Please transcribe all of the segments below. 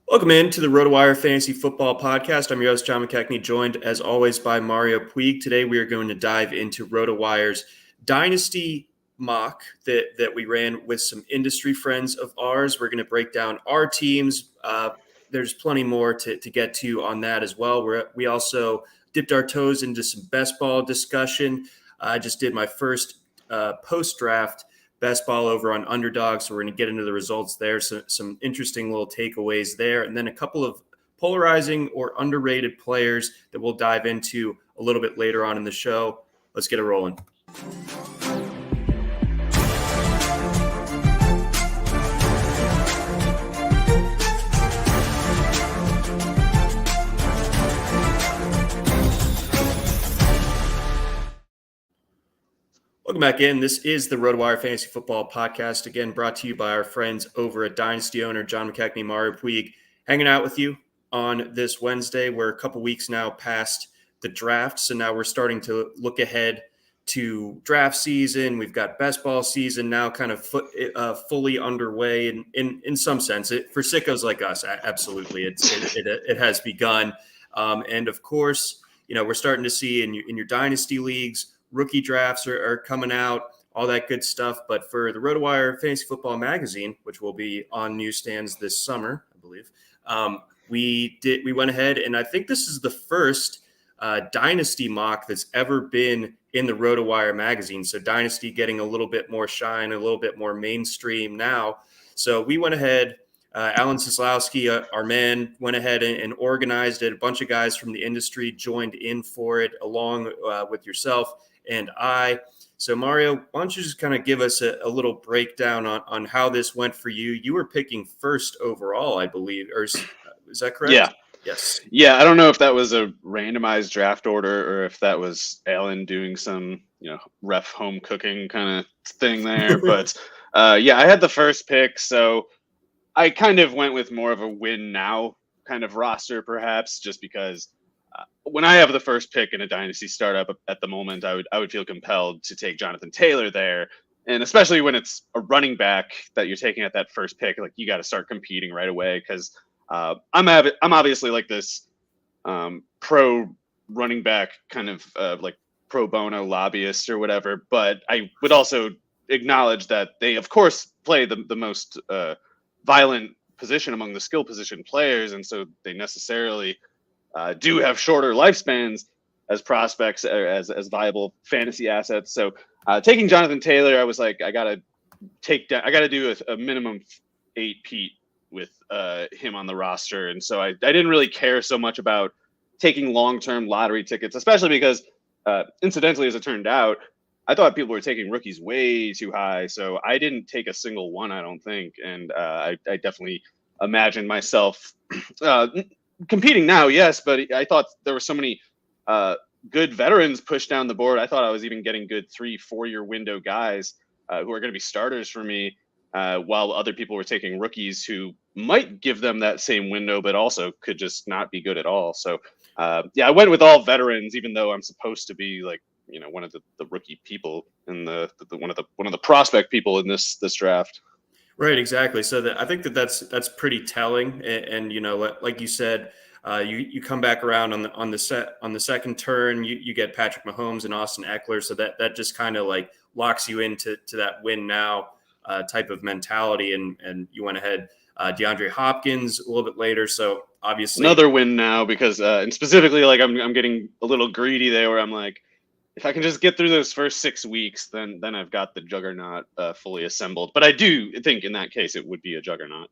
Welcome in to the RotoWire Fantasy Football Podcast. I'm your host, John McKechnie, joined as always by Mario Puig. Today we are going to dive into RotoWire's Dynasty Mock that we ran with some industry friends of ours. We're going to break down our teams. There's plenty more to get to on that as well. We also dipped our toes into some Bestball discussion. I just did my first post-draft Bestball over on Underdog, so we're going to get into the results there. So some interesting little takeaways there, and then a couple of polarizing or underrated players that we'll dive into a little bit later on in the show. Let's get it rolling. Welcome back in. This is the RotoWire Fantasy Football Podcast, again brought to you by our friends over at Dynasty owner John McKechnie and Mario Puig, hanging out with you on this Wednesday. We're a couple weeks now past the draft, so now we're starting to look ahead to draft season. We've got best ball season now kind of fully underway in some sense. For sickos like us, absolutely, it has begun. And of course, we're starting to see in your dynasty leagues, rookie drafts are coming out, all that good stuff. But for the RotoWire Fantasy Football magazine, which will be on newsstands this summer, I believe, we went ahead, and I think this is the first dynasty mock that's ever been in the RotoWire magazine. So dynasty getting a little bit more shine, a little bit more mainstream now. So we went ahead. Alan Seslowski, our man, went ahead and organized it. A bunch of guys from the industry joined in for it, along with yourself and I. So, Mario, why don't you just kind of give us a little breakdown on how this went for you? You were picking first overall, I believe, or is that correct? Yeah. Yes. Yeah, I don't know if that was a randomized draft order or if that was Alan doing some, ref home cooking kind of thing there. But, yeah, I had the first pick, so I kind of went with more of a win now kind of roster, perhaps, just because when I have the first pick in a dynasty startup at the moment, I would feel compelled to take Jonathan Taylor there. And especially when it's a running back that you're taking at that first pick, like you got to start competing right away because I'm obviously like this pro running back kind of like pro bono lobbyist or whatever. But I would also acknowledge that they, of course, play the most violent position among the skill position players. And so they necessarily do have shorter lifespans as prospects, as viable fantasy assets. So taking Jonathan Taylor, I was like, I got to do a minimum 8 Pete with him on the roster. And so I didn't really care so much about taking long-term lottery tickets, especially because incidentally, as it turned out, I thought people were taking rookies way too high. So I didn't take a single one, I don't think. And I definitely imagined myself competing now, yes, but I thought there were so many good veterans pushed down the board. I thought I was even getting good 3-4 year window guys who are going to be starters for me, while other people were taking rookies who might give them that same window, but also could just not be good at all. So yeah, I went with all veterans, even though I'm supposed to be like, one of the rookie people and one of the prospect people in this draft. Right, exactly. So I think that's pretty telling. And like you said, you come back around on the second turn, you get Patrick Mahomes and Austin Eckler. So that just kind of like locks you into that win now type of mentality. And you went ahead, DeAndre Hopkins a little bit later. So obviously another win now because and specifically like I'm getting a little greedy there where I'm like, if I can just get through those first 6 weeks, then I've got the juggernaut fully assembled. But I do think in that case it would be a juggernaut.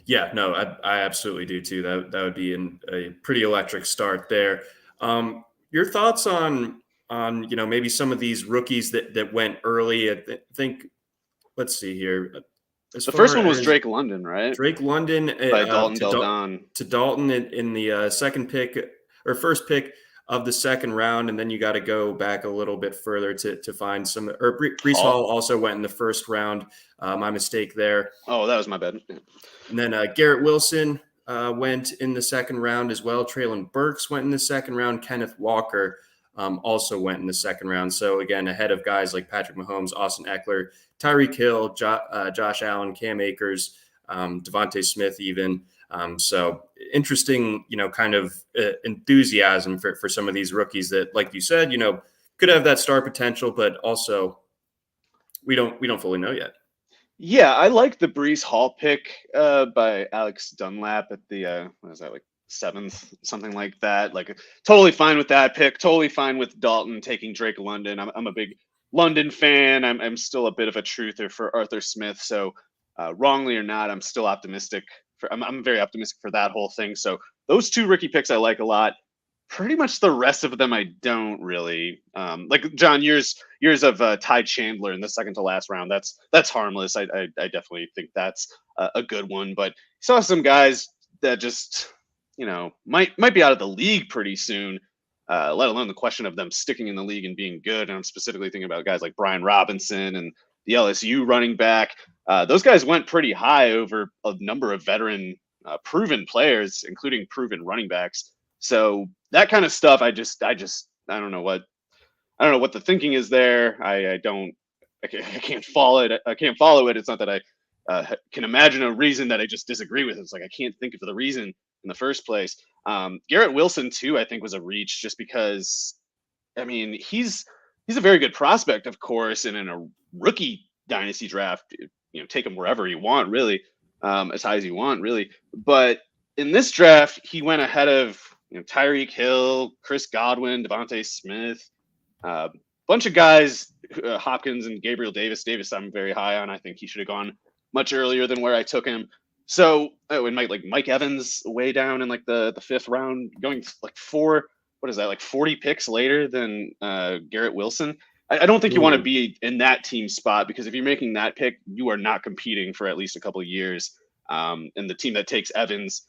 Yeah, no, I absolutely do too. That would be a pretty electric start there. Your thoughts on maybe some of these rookies that went early? I think. Let's see here. The first one was Drake London, right? Drake London by Dalton Del Don to Dalton in the second pick or first pick of the second round, and then you got to go back a little bit further to find some. Or Breece Hall also went in the first round. My mistake there. Oh, that was my bad. And then Garrett Wilson went in the second round as well. Treylon Burks went in the second round. Kenneth Walker also went in the second round. So again, ahead of guys like Patrick Mahomes, Austin Eckler, Tyreek Hill, Josh Allen, Cam Akers, Devontae Smith even. So interesting, kind of enthusiasm for some of these rookies that, like you said, could have that star potential, but also we don't fully know yet. Yeah, I like the Brees Hall pick by Alex Dunlap at the what is that, like 7th, something like that. Like totally fine with that pick. Totally fine with Dalton taking Drake London. I'm a big London fan. I'm still a bit of a truther for Arthur Smith. So wrongly or not, I'm still optimistic. I'm very optimistic for that whole thing. So those 2 rookie picks I like a lot. Pretty much the rest of them I don't really like. John, years of Ty Chandler in the second to last round. That's harmless. I definitely think that's a good one. But saw some guys that just might be out of the league pretty soon. Let alone the question of them sticking in the league and being good. And I'm specifically thinking about guys like Brian Robinson and the LSU running back. Those guys went pretty high over a number of veteran, proven players, including proven running backs. So that kind of stuff, I don't know what the thinking is there. I can't follow it. I can't follow it. It's not that I can imagine a reason that I just disagree with. It's like I can't think of the reason in the first place. Garrett Wilson too, I think, was a reach just because, I mean, he's a very good prospect, of course, and in a rookie dynasty draft, take him wherever you want, really, as high as you want, really. But in this draft, he went ahead of Tyreek Hill, Chris Godwin, Devontae Smith, bunch of guys, Hopkins and Gabriel Davis. Davis, I'm very high on. I think he should have gone much earlier than where I took him. So, and Mike Evans way down in like the 5th round, going like 40 picks later than Garrett Wilson. I don't think you want to be in that team spot, because if you're making that pick, you are not competing for at least a couple of years. And the team that takes Evans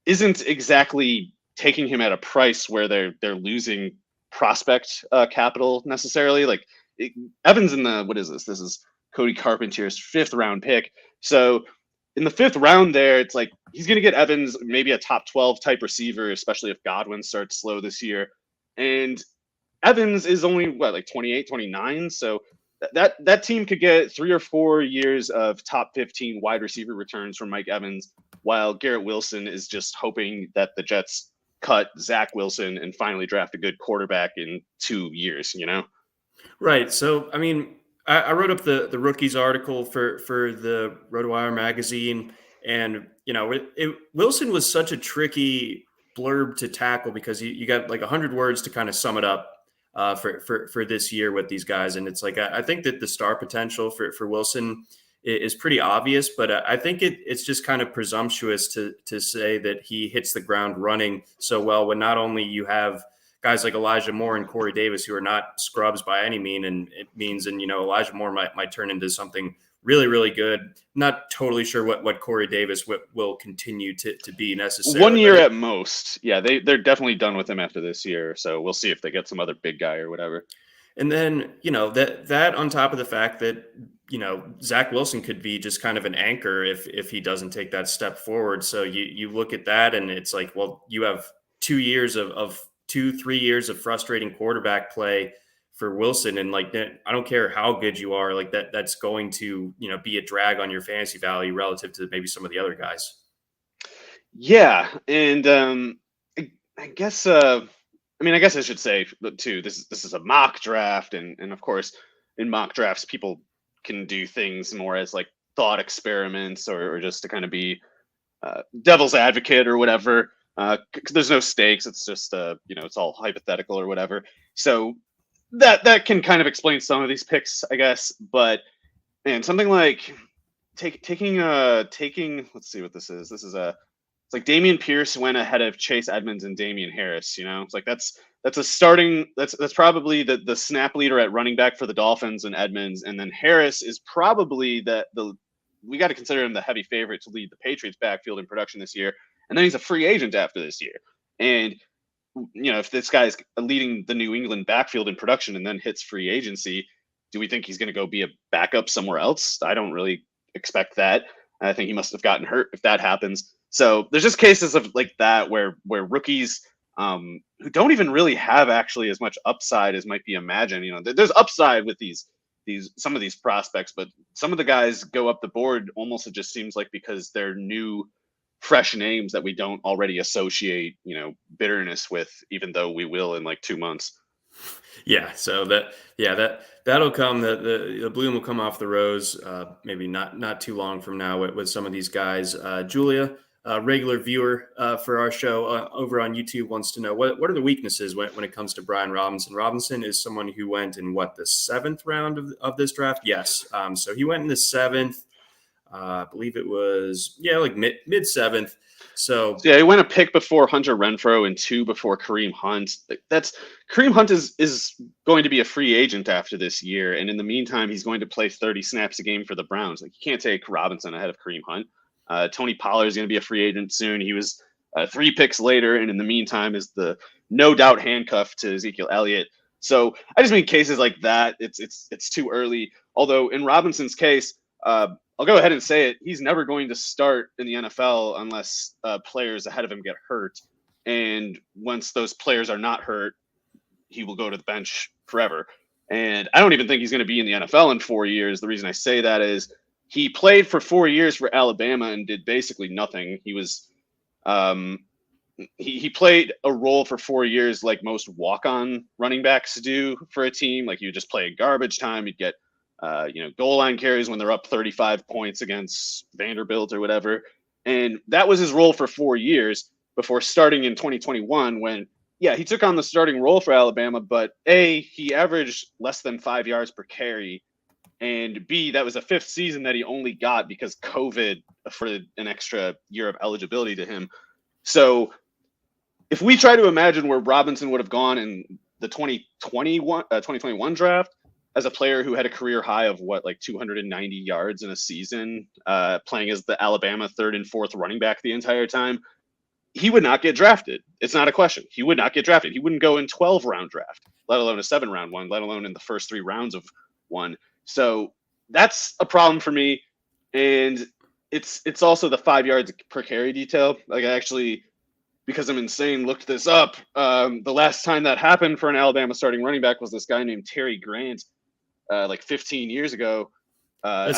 isn't exactly taking him at a price where they're losing prospect capital necessarily. Like Evans in the, what is this? This is Cody Carpenter's 5th round pick. So in the 5th round there, it's like he's going to get Evans, maybe a top 12 type receiver, especially if Godwin starts slow this year. And Evans is only like 28, 29. So that team could get 3 or 4 years of top 15 wide receiver returns from Mike Evans, while Garrett Wilson is just hoping that the Jets cut Zach Wilson and finally draft a good quarterback in 2 years, Right. So, I mean, I wrote up the rookies article for the RotoWire magazine, and, Wilson was such a tricky blurb to tackle because you got like 100 words to kind of sum it up for this year with these guys. And it's like, I think that the star potential for Wilson is pretty obvious, but I think it's just kind of presumptuous to say that he hits the ground running so well when not only you have guys like Elijah Moore and Corey Davis who are not scrubs by any means, and Elijah Moore might turn into something really, really good. Not totally sure what Corey Davis will continue to be necessarily. 1 year at most. Yeah, they're definitely done with him after this year, so we'll see if they get some other big guy or whatever. And then, that on top of the fact that, Zach Wilson could be just kind of an anchor if he doesn't take that step forward. So you look at that and it's like, well, you have 3 years of frustrating quarterback play for Wilson. And like, I don't care how good you are, like that's going to, be a drag on your fantasy value relative to maybe some of the other guys. Yeah. And I guess I should say too, this is a mock draft. And of course in mock drafts, people can do things more as like thought experiments or just to kind of be devil's advocate or whatever. Because there's no stakes. It's just, it's all hypothetical or whatever. So that can kind of explain some of these picks, I guess. But man, something like taking, let's see what this is. It's like Damian Pierce went ahead of Chase Edmonds and Damian Harris. It's like that's probably the snap leader at running back for the Dolphins and Edmonds, and then Harris is probably we got to consider him the heavy favorite to lead the Patriots backfield in production this year. And then he's a free agent after this year. And, if this guy's leading the New England backfield in production and then hits free agency, do we think he's going to go be a backup somewhere else? I don't really expect that. I think he must have gotten hurt if that happens. So there's just cases of like that where rookies who don't even really have actually as much upside as might be imagined. There's upside with these some of these prospects, but some of the guys go up the board almost, it just seems like, because they're new, fresh names that we don't already associate, bitterness with, even though we will in like 2 months. Yeah, so that'll come. The bloom will come off the rose. Maybe not too long from now with some of these guys. Julia, a regular viewer for our show over on YouTube, wants to know what are the weaknesses when it comes to Brian Robinson. Robinson is someone who went in the 7th round of this draft. Yes, so he went in the 7th. I believe it was like mid 7th. So yeah, he went a pick before Hunter Renfrow and 2 before Kareem Hunt. Kareem Hunt is going to be a free agent after this year, and in the meantime, he's going to play 30 snaps a game for the Browns. Like, you can't take Robinson ahead of Kareem Hunt. Tony Pollard is going to be a free agent soon. He was 3 picks later, and in the meantime, is the no doubt handcuff to Ezekiel Elliott. So I just mean cases like that. It's too early. Although in Robinson's case, I'll go ahead and say it. He's never going to start in the NFL unless players ahead of him get hurt. And once those players are not hurt, he will go to the bench forever. And I don't even think he's going to be in the NFL in 4 years. The reason I say that is he played for 4 years for Alabama and did basically nothing. He was he played a role for 4 years like most walk-on running backs do for a team. Like, you just play in garbage time. You'd get goal line carries when they're up 35 points against Vanderbilt or whatever. And that was his role for 4 years before starting in 2021 when, he took on the starting role for Alabama, but A, he averaged less than 5 yards per carry, and B, that was the 5th season that he only got because COVID afforded an extra year of eligibility to him. So if we try to imagine where Robinson would have gone in the 2021 draft, as a player who had a career high of 290 yards in a season, playing as the Alabama 3rd and 4th running back the entire time, he would not get drafted. It's not a question. He would not get drafted. He wouldn't go in 12-round draft, let alone a 7-round one, let alone in the first 3 rounds of one. So that's a problem for me. And it's also the 5 yards per carry detail. Like, I actually, because I'm insane, looked this up. The last time that happened for an Alabama starting running back was this guy named Terry Grant. 15 years ago. I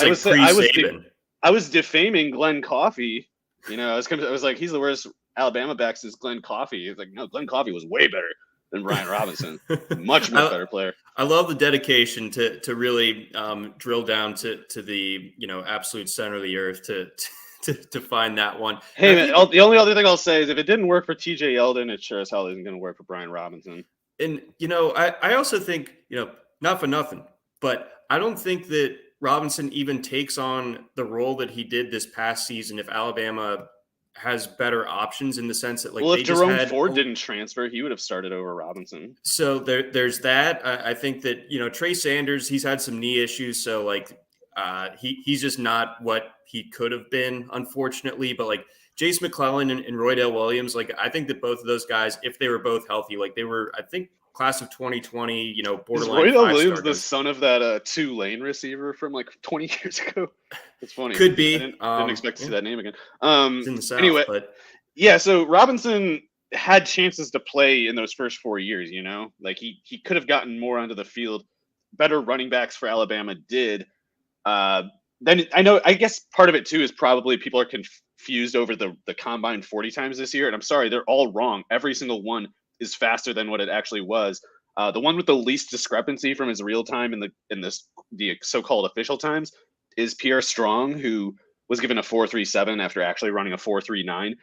was defaming Glenn Coffey. I was like, he's the worst Alabama back since Glenn Coffey. He's like, no, Glenn Coffey was way better than Brian Robinson. much better player. I love the dedication to really drill down to the absolute center of the earth to find that one. Hey, man, the only other thing I'll say is if it didn't work for TJ Yeldon, it sure as hell isn't going to work for Brian Robinson. And I also think not for nothing, but I don't think that Robinson even takes on the role that he did this past season if Alabama has better options, in the sense that if Jerome Ford didn't transfer, he would have started over Robinson. So there's that. I think that Trey Sanders, he's had some knee issues, so he's just not what he could have been, unfortunately. But Jace McClellan and Roydell Williams, I think that both of those guys, if they were both healthy, they were, I think, class of 2020, borderline. Is Roydell Williams the son of that Tulane receiver from 20 years ago? It's funny. Could be. I didn't expect to see that name again. It's in the South, anyway, but so Robinson had chances to play in those first 4 years. He could have gotten more onto the field. Better running backs for Alabama did. Then I guess part of it too is probably people are confused over the combine 40 times this year, and I'm sorry, they're all wrong. Every single one is faster than what it actually was. The one with the least discrepancy from his real time and the so-called official times is Pierre Strong, who was given a 4.37 after actually running a 4.39.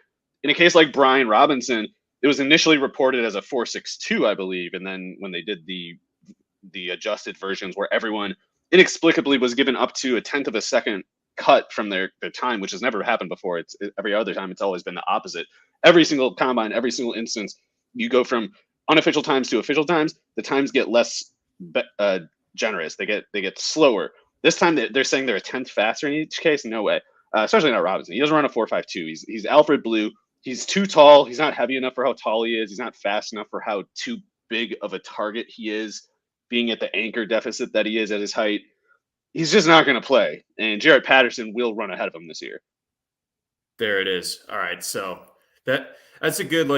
In a case like Brian Robinson, it was initially reported as a 4.62, I believe, and then when they did the adjusted versions where everyone inexplicably was given up to a 1/10 of a second cut from their time, which has never happened before. Every other time it's always been the opposite. Every single combine, every single instance, you go from unofficial times to official times. The times get less generous. They get slower. This time they're saying they're a 1/10 faster in each case. No way. Especially not Robinson. He doesn't run a 4.52. He's Alfred Blue. He's too tall. He's not heavy enough for how tall he is. He's not fast enough for how too big of a target he is, being at the anchor deficit that he is at his height. He's just not going to play. And Jarrett Patterson will run ahead of him this year. There it is. All right. So that's a good,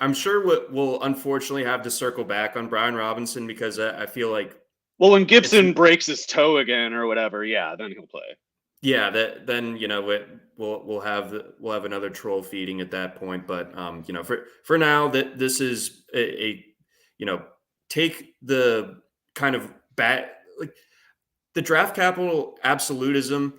I'm sure we'll unfortunately have to circle back on Brian Robinson, because I feel like Well, when Gibson breaks his toe again or whatever, then he'll play. Yeah, then we'll have another troll feeding at that point. But for now, that this is a take the kind of bad, like the draft capital absolutism.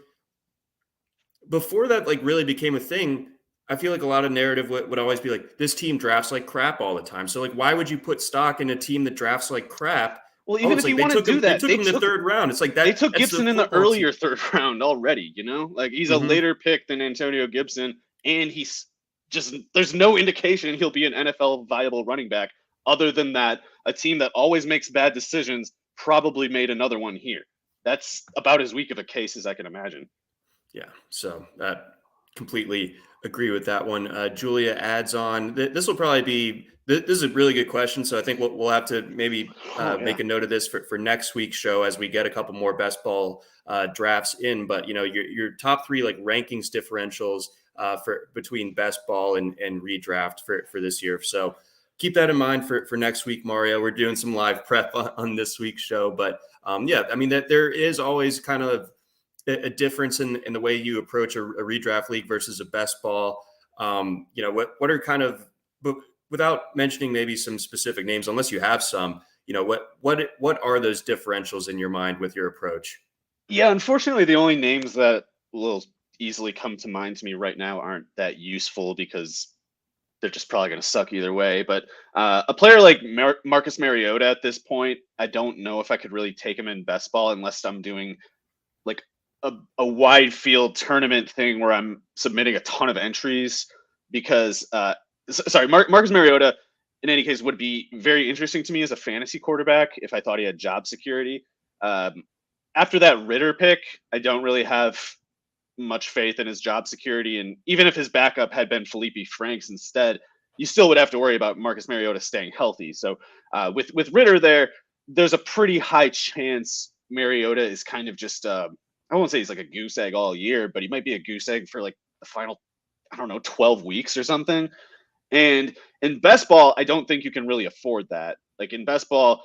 Before that really became a thing, I feel like a lot of narrative would always be like, this team drafts like crap all the time. So why would you put stock in a team that drafts like crap? Well, even if you want to do that, they took him in the third round. It's like that. They took Gibson in the earlier third round already. Like he's a later pick than Antonio Gibson, and he's just there's no indication he'll be an NFL viable running back. Other than that, a team that always makes bad decisions probably made another one here. That's about as weak of a case as I can imagine. Yeah, so that completely agree with that one. Julia adds on. This will probably be. This is a really good question, so I think we'll have to maybe make a note of this for next week's show as we get a couple more best ball drafts in. But your top three rankings differentials for between best ball and redraft for this year. So keep that in mind for next week, Mario. We're doing some live prep on this week's show, but that there is always kind of a difference in the way you approach a redraft league versus a best ball. What are kind of, without mentioning maybe some specific names, unless you have some, what are those differentials in your mind with your approach? Yeah, unfortunately, the only names that will easily come to mind to me right now aren't that useful because they're just probably going to suck either way. But a player like Marcus Mariota at this point, I don't know if I could really take him in best ball unless I'm doing like a wide field tournament thing where I'm submitting a ton of entries because Marcus Mariota in any case would be very interesting to me as a fantasy quarterback if I thought he had job security. After that Ritter pick, I don't really have much faith in his job security. And even if his backup had been Felipe Franks instead, you still would have to worry about Marcus Mariota staying healthy. So with Ritter there's a pretty high chance Mariota is kind of just I won't say he's like a goose egg all year, but he might be a goose egg for like the final, 12 weeks or something. And in best ball, I don't think you can really afford that. Like in best ball,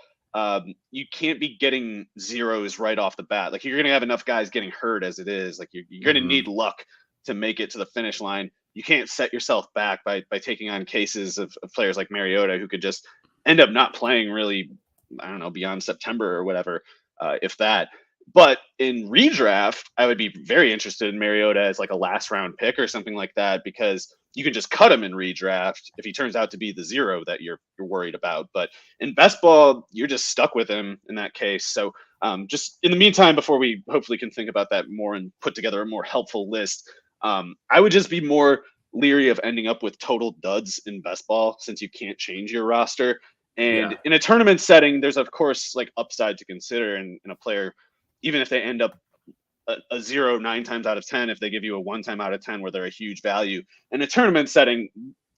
you can't be getting zeros right off the bat. Like you're going to have enough guys getting hurt as it is. Like you're going to need luck to make it to the finish line. You can't set yourself back by taking on cases of players like Mariota who could just end up not playing really, beyond September or whatever, if that. But in redraft, I would be very interested in Mariota as like a last round pick or something like that, because you can just cut him in redraft if he turns out to be the zero that you're worried about. But in best ball, you're just stuck with him in that case. So just in the meantime, before we hopefully can think about that more and put together a more helpful list, I would just be more leery of ending up with total duds in best ball since you can't change your roster. And in a tournament setting, there's of course like upside to consider in a player. Even if they end up a 0 9 times out of 10, if they give you a 1 time out of 10 where they're a huge value in a tournament setting,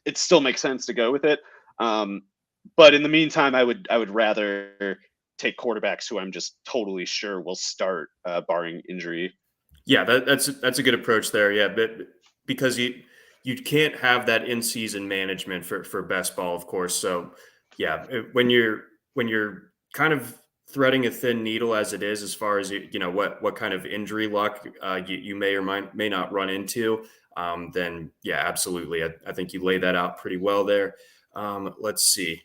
it still makes sense to go with it. But in the meantime, I would rather take quarterbacks who I'm just totally sure will start, barring injury. Yeah, that's a good approach there. Yeah, but because you can't have that in season management for best ball, of course. So yeah, when you're kind of threading a thin needle as it is, as far as what kind of injury luck you may or may not run into, then yeah, absolutely. I think you laid that out pretty well there. Let's see.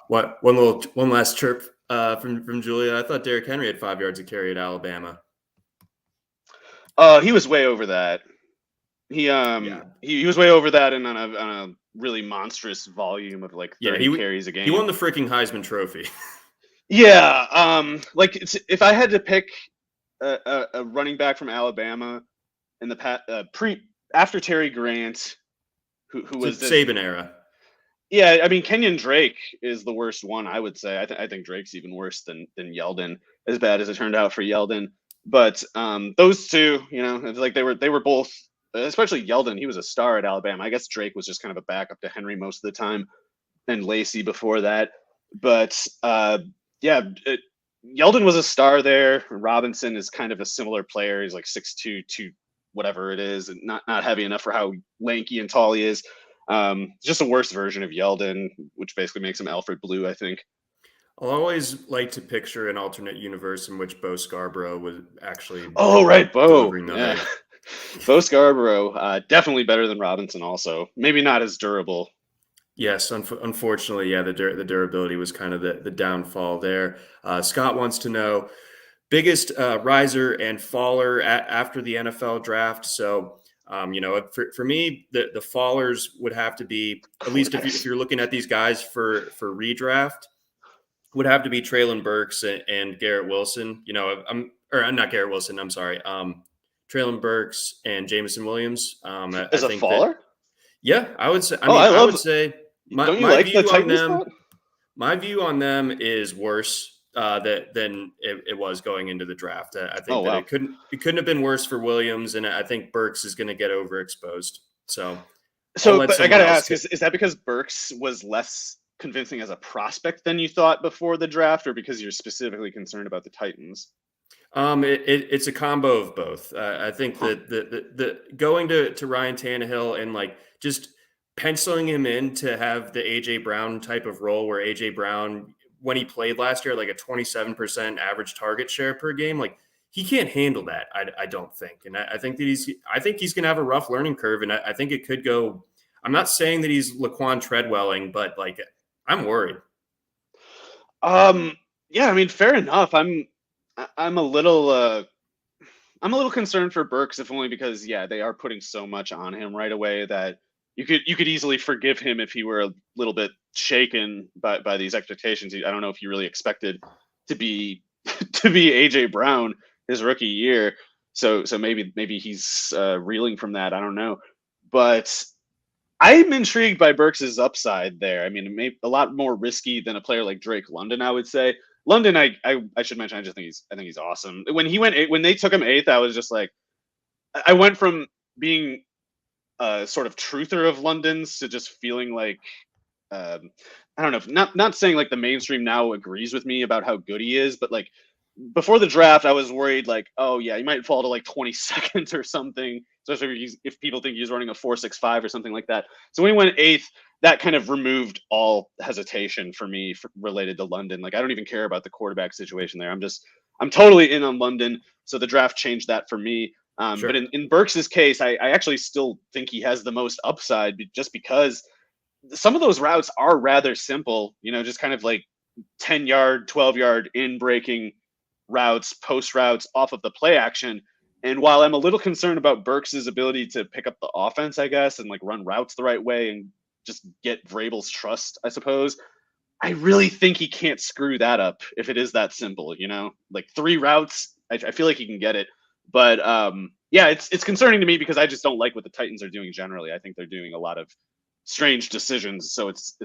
One last chirp from Julia. I thought Derrick Henry had 5 yards of carry at Alabama. He was way over that. He was way over that, and on a really monstrous volume of like 30 carries a game. He won the freaking Heisman Trophy. Yeah, if I had to pick a running back from Alabama in the after Terry Grant, who was the Saban era. Yeah, I mean Kenyon Drake is the worst one, I would say. I think Drake's even worse than Yeldon, as bad as it turned out for Yeldon. But those two, it's like they were both, especially Yeldon. He was a star at Alabama. I guess Drake was just kind of a backup to Henry most of the time, and Lacey before that. But Yeldon was a star there. Robinson is kind of a similar player. He's like 6'2", 2 whatever it is, and not heavy enough for how lanky and tall he is. Just a worse version of Yeldon, which basically makes him Alfred Blue, I think. I'll always like to picture an alternate universe in which Bo Scarborough was actually Oh, right, Bo. delivering the Yeah. hype. Bo Scarborough, definitely better than Robinson also. Maybe not as durable. Yes, unfortunately, yeah, the durability was kind of the downfall there. Scott wants to know biggest riser and faller after the NFL draft. So, for me, the fallers would have to be, at least if you're looking at these guys for redraft, would have to be Traylon Burks and Garrett Wilson. I'm not Garrett Wilson. I'm sorry. Traylon Burks and Jamison Williams. I As a think that, faller? yeah, I would say. Oh, I would say don't you my like the view on Titans them. spot? My view on them is worse than it was going into the draft. I Oh, think that wow. it couldn't have been worse for Williams, and I think Burks is going to get overexposed. So But I got to ask, take. is that because Burks was less convincing as a prospect than you thought before the draft, or because you're specifically concerned about the Titans? It's a combo of both. I think that the going to Ryan Tannehill and like just penciling him in to have the AJ Brown type of role, where AJ Brown, when he played last year, like a 27% average target share per game, like he can't handle that. I don't think, and I think that he's going to have a rough learning curve, and I think it could go. I'm not saying that he's Laquan Treadwelling, but like I'm worried. Yeah, I mean, fair enough. I'm a little concerned for Burks, if only because they are putting so much on him right away that you could easily forgive him if he were a little bit shaken by these expectations. I don't know if you really expected to be to be AJ Brown his rookie year, so maybe he's reeling from that. I don't know, but I'm intrigued by Burks' upside there. I mean, it may a lot more risky than a player like Drake London, I would say. London, I should mention, I think he's awesome. When they took him 8th, I was just like, I went from being a sort of truther of London's to just feeling like, I don't know, not saying like the mainstream now agrees with me about how good he is, but like before the draft, I was worried like, oh yeah, he might fall to like 22nd or something, especially if people think he's running a 4.65 or something like that. So when he went 8th, that kind of removed all hesitation for me related to London. Like I don't even care about the quarterback situation there. I'm totally in on London. So the draft changed that for me. Sure. But in Burks' case, I actually still think he has the most upside just because some of those routes are rather simple, just kind of like 10-yard, 12-yard in breaking routes, post routes off of the play action. And while I'm a little concerned about Burks' ability to pick up the offense, I guess, and like run routes the right way and just get Vrabel's trust, I suppose, I really think he can't screw that up if it is that simple, like 3 routes. I feel like he can get it. But it's concerning to me because I just don't like what the Titans are doing generally. I think they're doing a lot of strange decisions. So it's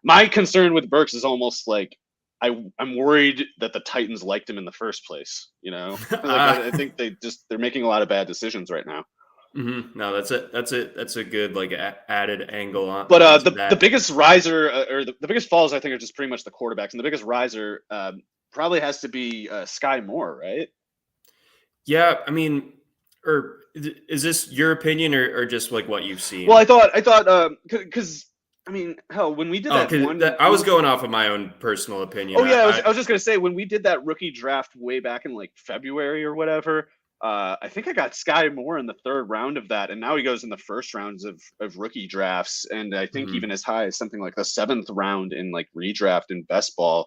my concern with Burks is almost like I'm worried that the Titans liked him in the first place. I think they're making a lot of bad decisions right now. Mm-hmm. No, that's a good like added angle on. But the biggest riser or the biggest falls I think are just pretty much the quarterbacks, and the biggest riser probably has to be Sky Moore, right? Yeah, I mean, or is this your opinion or just like what you've seen? Well, I thought because I mean, hell, when we did I was going off of my own personal opinion. Oh yeah, I was just gonna say when we did that rookie draft way back in like February or whatever. I think I got Sky Moore in the 3rd round of that, and now he goes in the first rounds of rookie drafts, and I think even as high as something like the 7th round in like redraft in Bestball.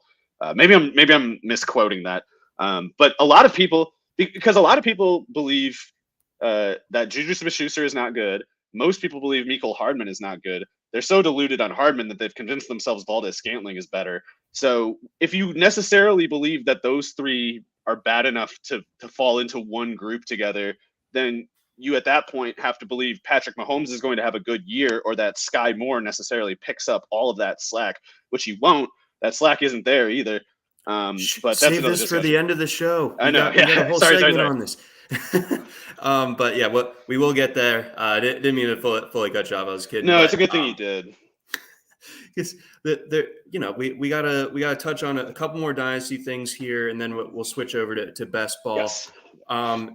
Maybe I'm misquoting that, but a lot of people believe that Juju Smith-Schuster is not good. Most people believe Mecole Hardman is not good. They're so deluded on Hardman that they've convinced themselves Valdez-Scantling is better. So if you necessarily believe that those 3 are bad enough to fall into one group together, then you at that point have to believe Patrick Mahomes is going to have a good year, or that Sky Moore necessarily picks up all of that slack, which he won't. That slack isn't there either. But that's save this for the end of the show. I know. We got a whole sorry. on this. But yeah, we will get there. I didn't mean to fully cut you off. I was kidding. No, it's a good thing you did. Because we gotta touch on a couple more dynasty things here, and then we'll switch over to best ball. Yes.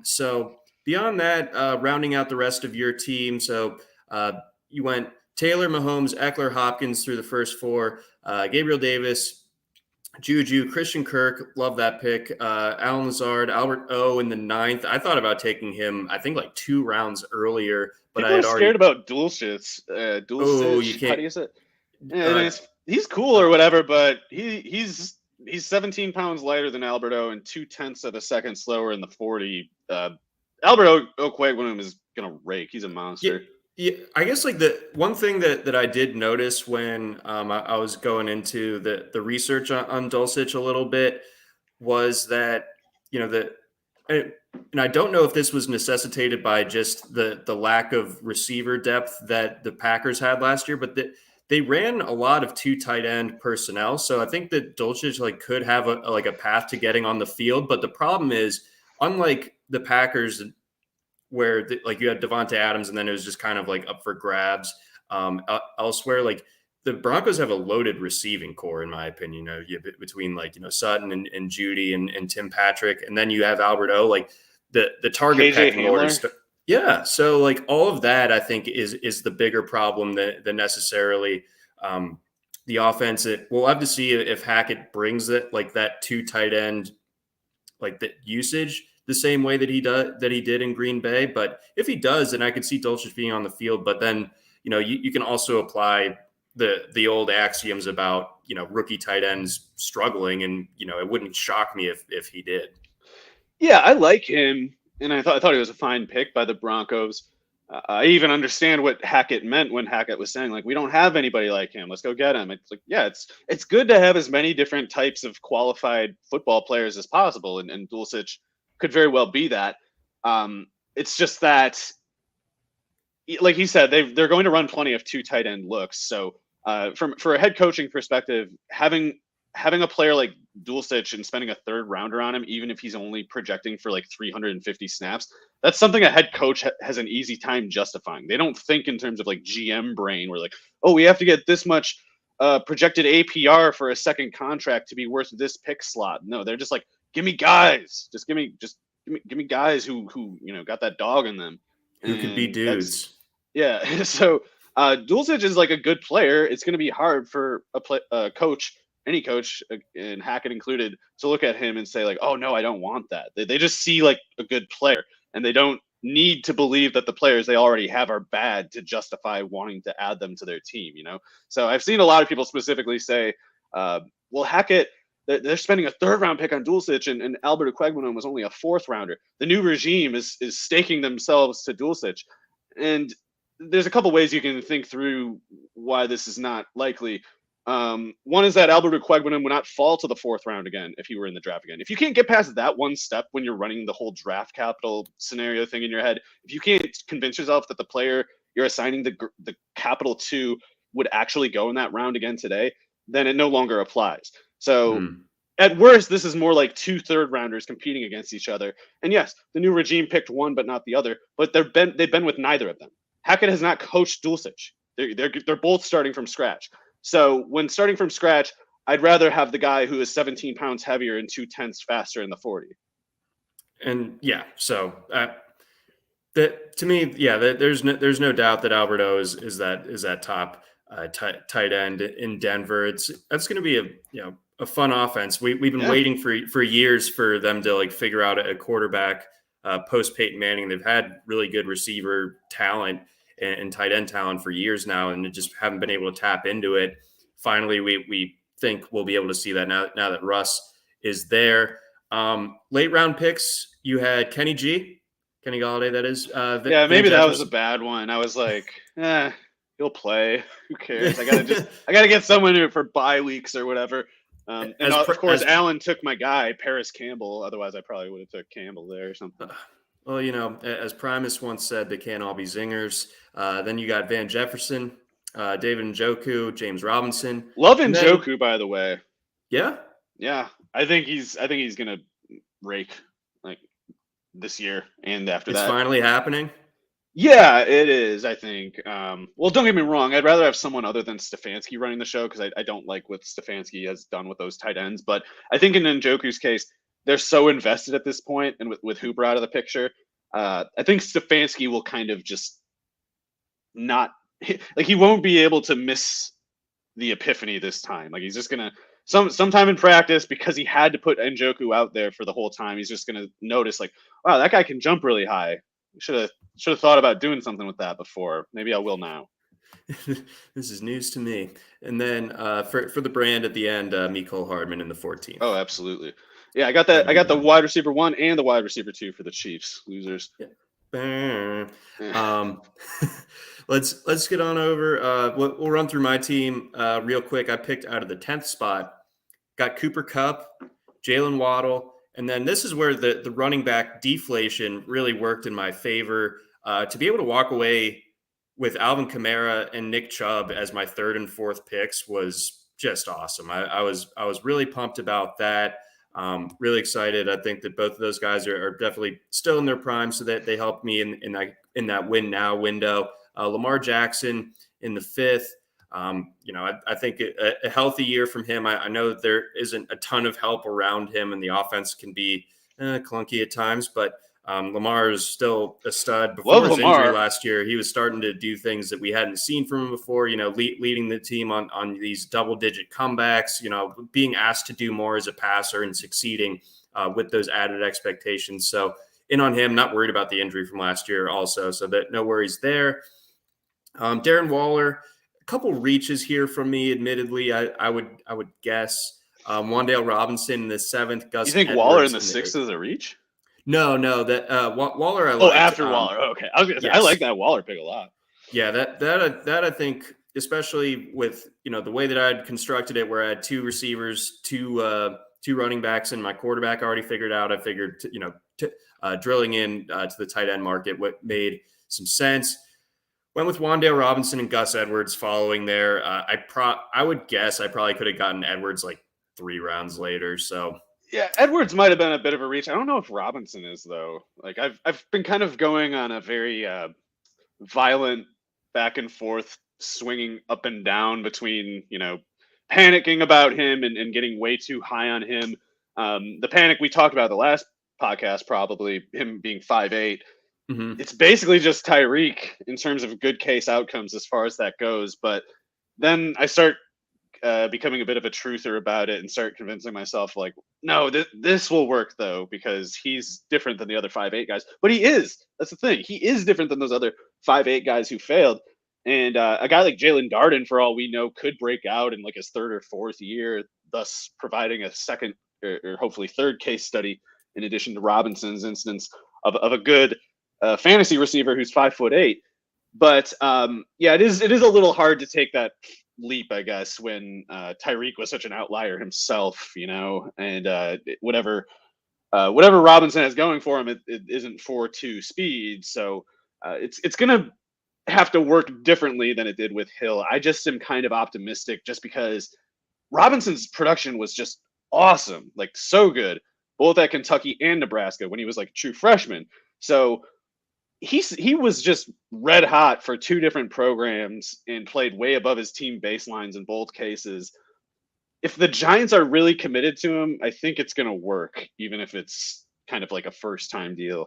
So beyond that, rounding out the rest of your team. So you went Taylor, Mahomes, Eckler, Hopkins through the first 4. Gabriel Davis, Juju, Christian Kirk, love that pick. Alan Lazard, Albert O in the 9th. I thought about taking him, I think like 2 rounds earlier, but I People are had scared already. about Dulcich. Oh, you How do can't. you say it? And Uh, he's cool or whatever, but he's 17 pounds lighter than Alberto and 0.2 of a second slower in the 40. Alberto Okwegwinum is gonna rake. He's a monster. Yeah, I guess like the one thing that I did notice when I was going into the research on Dulcich a little bit was that, you know, and I don't know if this was necessitated by just the lack of receiver depth that the Packers had last year, but they ran a lot of 2 tight end personnel. So I think that Dulcich like could have a path to getting on the field. But the problem is, unlike the Packers, where like you had Devontae Adams and then it was just kind of like up for grabs. Elsewhere, like the Broncos have a loaded receiving core, in my opinion. Between like Sutton and Judy and Tim Patrick, and then you have Albert O. Like the target KJ pecking order. Hamler? Yeah, so like all of that, I think is the bigger problem than necessarily the offense. We'll have to see if Hackett brings it like that 2 tight end, like the usage the same way that he did in Green Bay. But if he does, then I could see Dulcich being on the field. But then, you can also apply the old axioms about, rookie tight ends struggling. And, it wouldn't shock me if he did. Yeah, I like him. And I thought he was a fine pick by the Broncos. I even understand what Hackett meant when Hackett was saying, like, we don't have anybody like him. Let's go get him. It's like, yeah, it's good to have as many different types of qualified football players as possible. And Dulcich could very well be that. It's just that, like he said, they're going to run plenty of 2 tight end looks. So for a head coaching perspective, having a player like Dulcich and spending a 3rd rounder on him, even if he's only projecting for like 350 snaps, that's something a head coach has an easy time justifying. They don't think in terms of like GM brain, where like, oh, we have to get this much projected APR for a second contract to be worth this pick slot. No, they're just like, give me guys. Give me guys who got that dog in them. Who could be dudes. Yeah. So Dulcich is like a good player. It's going to be hard for a coach, any coach, and Hackett included, to look at him and say like, oh no, I don't want that. They just see like a good player, and they don't need to believe that the players they already have are bad to justify wanting to add them to their team. So I've seen a lot of people specifically say, well, Hackett, they're spending a 3rd round pick on Dulcich, and Albert Okwegwinum was only a 4th rounder. The new regime is staking themselves to Dulcich. And there's a couple ways you can think through why this is not likely. One is that Albert Okwegwinum would not fall to the 4th round again if he were in the draft again. If you can't get past that one step when you're running the whole draft capital scenario thing in your head, if you can't convince yourself that the player you're assigning the capital to would actually go in that round again today, then it no longer applies. So at worst, this is more like 2 3rd rounders competing against each other. And yes, the new regime picked one but not the other, but they've been with neither of them. Hackett has not coached Dulcich. They're both starting from scratch. So when starting from scratch, I'd rather have the guy who is 17 pounds heavier and 0.2 faster in the 40. And yeah, so that to me, yeah, there's no doubt that Alberto is that top tight end in Denver. That's going to be a fun offense. We've been waiting for years for them to like figure out a quarterback post Peyton Manning. They've had really good receiver talent and tight end talent for years now, and just haven't been able to tap into it. Finally, we think we'll be able to see that now that Russ is there. Late round picks, you had Kenny Galladay, that is. Maybe that was a bad one. I was like, he'll play. Who cares? I gotta get someone for bye weeks or whatever. Of course, Allen took my guy, Paris Campbell. Otherwise, I probably would have took Campbell there or something. Well, as Primus once said, they can't all be zingers. Then you got Van Jefferson, David Njoku, James Robinson. Love Njoku, by the way. Yeah? Yeah. I think he's gonna rake like this year and after that. It's finally happening. Yeah, it is, I think. Well, don't get me wrong. I'd rather have someone other than Stefanski running the show, because I don't like what Stefanski has done with those tight ends. But I think in Njoku's case, they're so invested at this point, and with Hooper out of the picture, I think Stefanski will kind of just not – like he won't be able to miss the epiphany this time. Like he's just going to sometime in practice, because he had to put Njoku out there for the whole time, he's just going to notice like, wow, that guy can jump really high. Should have thought about doing something with that before. Maybe I will now. This is news to me. And then for the brand at the end, Mecole Hardman in the 14th. Oh, absolutely. Yeah, I got that. I got the wide receiver 1 and the wide receiver 2 for the Chiefs. Losers. Yeah. Let's get on over. We'll run through my team real quick. I picked out of the 10th spot. Got Cooper Kupp, Jalen Waddle, and then this is where the running back deflation really worked in my favor. To be able to walk away with Alvin Kamara and Nick Chubb as my 3rd and 4th picks was just awesome. I was really pumped about that. Really excited. I think that both of those guys are definitely still in their prime, so that they helped me in that win now window. Lamar Jackson in the 5th. I think a healthy year from him. I know that there isn't a ton of help around him, and the offense can be clunky at times, but Lamar is still a stud. Before his injury last year, he was starting to do things that we hadn't seen from him before, leading the team on these double-digit comebacks, being asked to do more as a passer and succeeding with those added expectations. So in on him, not worried about the injury from last year also, so that no worries there. Darren Waller, a couple reaches here from me, admittedly. I would guess. Wan'Dale Robinson in the 7th. Gus You think Edwards Waller in the 6th is a reach? No, that Waller I liked. After Waller. Okay. I was gonna say, I like that Waller pick a lot. Yeah, that I think, especially with the way that I had constructed it, where I had 2 receivers, two running backs, and my quarterback already figured out. I figured drilling in to the tight end market what made some sense. Went with Wan'Dale Robinson and Gus Edwards following there. I would guess I probably could have gotten Edwards like 3 rounds later. So yeah, Edwards might have been a bit of a reach. I don't know if Robinson is though. Like I've been kind of going on a very violent back and forth, swinging up and down between panicking about him and getting way too high on him. The panic we talked about the last podcast, probably him being 5'8". Mm-hmm. It's basically just Tyreek in terms of good case outcomes as far as that goes. But then I start becoming a bit of a truther about it and start convincing myself like, no, this will work though, because he's different than the other 5'8" guys. But he is. That's the thing. He is different than those other 5'8" guys who failed. And a guy like Jalen Darden, for all we know, could break out in like his 3rd or 4th year, thus providing a second or hopefully 3rd case study in addition to Robinson's instance of a good fantasy receiver who's 5'8". But it is a little hard to take that leap, I guess, when Tyreek was such an outlier himself, and whatever Robinson has going for him, it isn't 4.2 speed. So it's going to have to work differently than it did with Hill. I just am kind of optimistic just because Robinson's production was just awesome, like so good, both at Kentucky and Nebraska when he was like a true freshman. So he was just red hot for 2 different programs and played way above his team baselines in both cases. If the Giants are really committed to him, I think it's going to work, even if it's kind of like a first-time deal.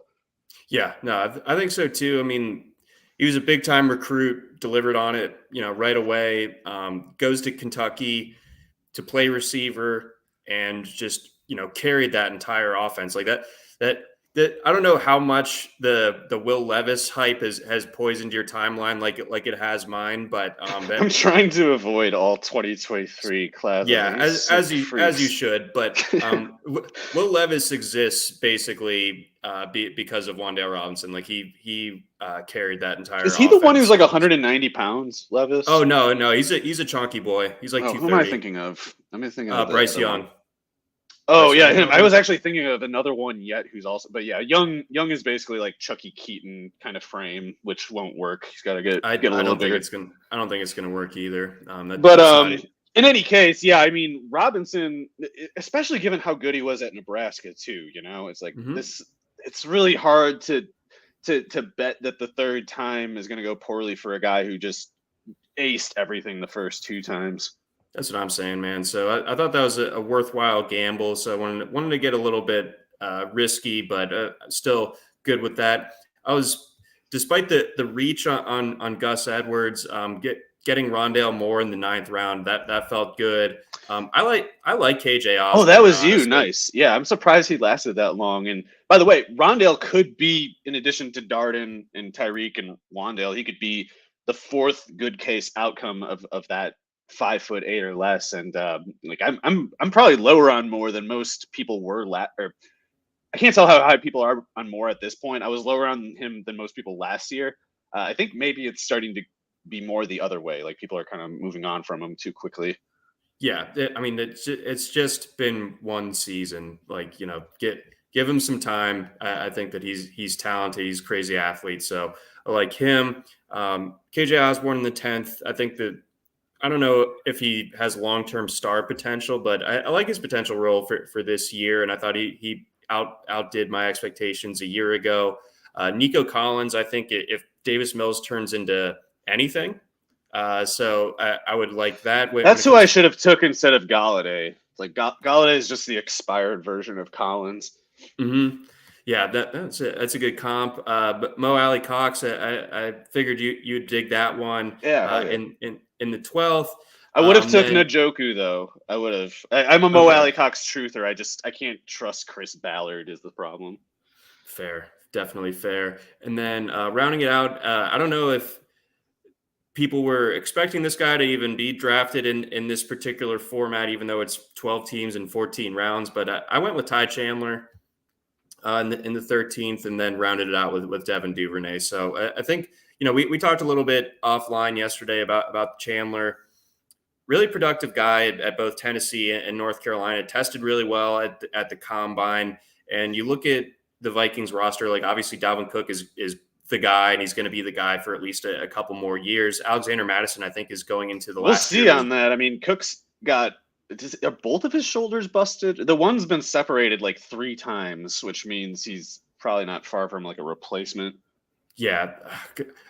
Yeah, no, I think so too. I mean, he was a big-time recruit, delivered on it, right away. Goes to Kentucky to play receiver and just, carried that entire offense like that. I don't know how much the Will Levis hype has poisoned your timeline like it has mine, but I'm trying to avoid all 2023 class. Yeah, as you should. But Will Levis exists basically because of Wan'Dale Robinson. Like he carried that entire. Is he offense. The one who's like 190 pounds, Levis? Oh no, he's a chunky boy. He's like 230. Who am I thinking of? Bryce Young. Oh yeah, him. I was actually thinking of another one yet who's also, but yeah, Young is basically like Chucky Keaton kind of frame, which won't work. He's got to get a little bigger. I don't think it's gonna work either. In any case, yeah, I mean Robinson, especially given how good he was at Nebraska too. It's like this. It's really hard to bet that the 3rd time is going to go poorly for a guy who just aced everything the first 2 times. That's what I'm saying, man. So I thought that was a worthwhile gamble. So I wanted to get a little bit risky, but still good with that. I was, despite the reach on Gus Edwards, getting Rondale Moore in the 9th round, that felt good. I like KJ Oh, that Osborne, was you. honestly. Nice. Yeah, I'm surprised he lasted that long. And by the way, Rondale could be, in addition to Darden and Tyreek and Wandale, he could be the fourth good case outcome of that 5'8" or less. And like I'm probably lower on Moore than most people were. Or I can't tell how high people are on Moore at this point. I was lower on him than most people last year. I think maybe it's starting to be more the other way. Like people are kind of moving on from him too quickly. Yeah, I mean, it's just been one season. Like, give him some time. I think that he's talented. He's a crazy athlete. So I like him. KJ Osborne in the 10th. I think that I don't know if he has long-term star potential, but I like his potential role for this year. And I thought he outdid my expectations a year ago. Nico Collins, I think if Davis Mills turns into anything, so I would like that. That's who I should have took instead of Galladay. Like Galladay is just the expired version of Collins. Mm-hmm. Yeah, that's a good comp. But Mo Alley Cox, I figured you'd dig that one. Yeah, in the 12th. I would have took Njoku though. I would have. I'm a Mo Alley Cox truther. I can't trust Chris Ballard is the problem. Fair, definitely fair. And then rounding it out, I don't know if people were expecting this guy to even be drafted in this particular format, even though it's 12 teams and 14 rounds. But I went with Ty Chandler in the 13th, and then rounded it out with Devin Duvernay. So I think we talked a little bit offline yesterday about Chandler. Really productive guy at both Tennessee and North Carolina. Tested really well at the combine. And you look at the Vikings roster, like obviously Dalvin Cook is the guy, and he's going to be the guy for at least a couple more years. Alexander Madison, I think, is going into the last year. We'll see on that. I mean, Cook's got are both of his shoulders busted? The one's been separated like 3 times, which means he's probably not far from like a replacement. Yeah.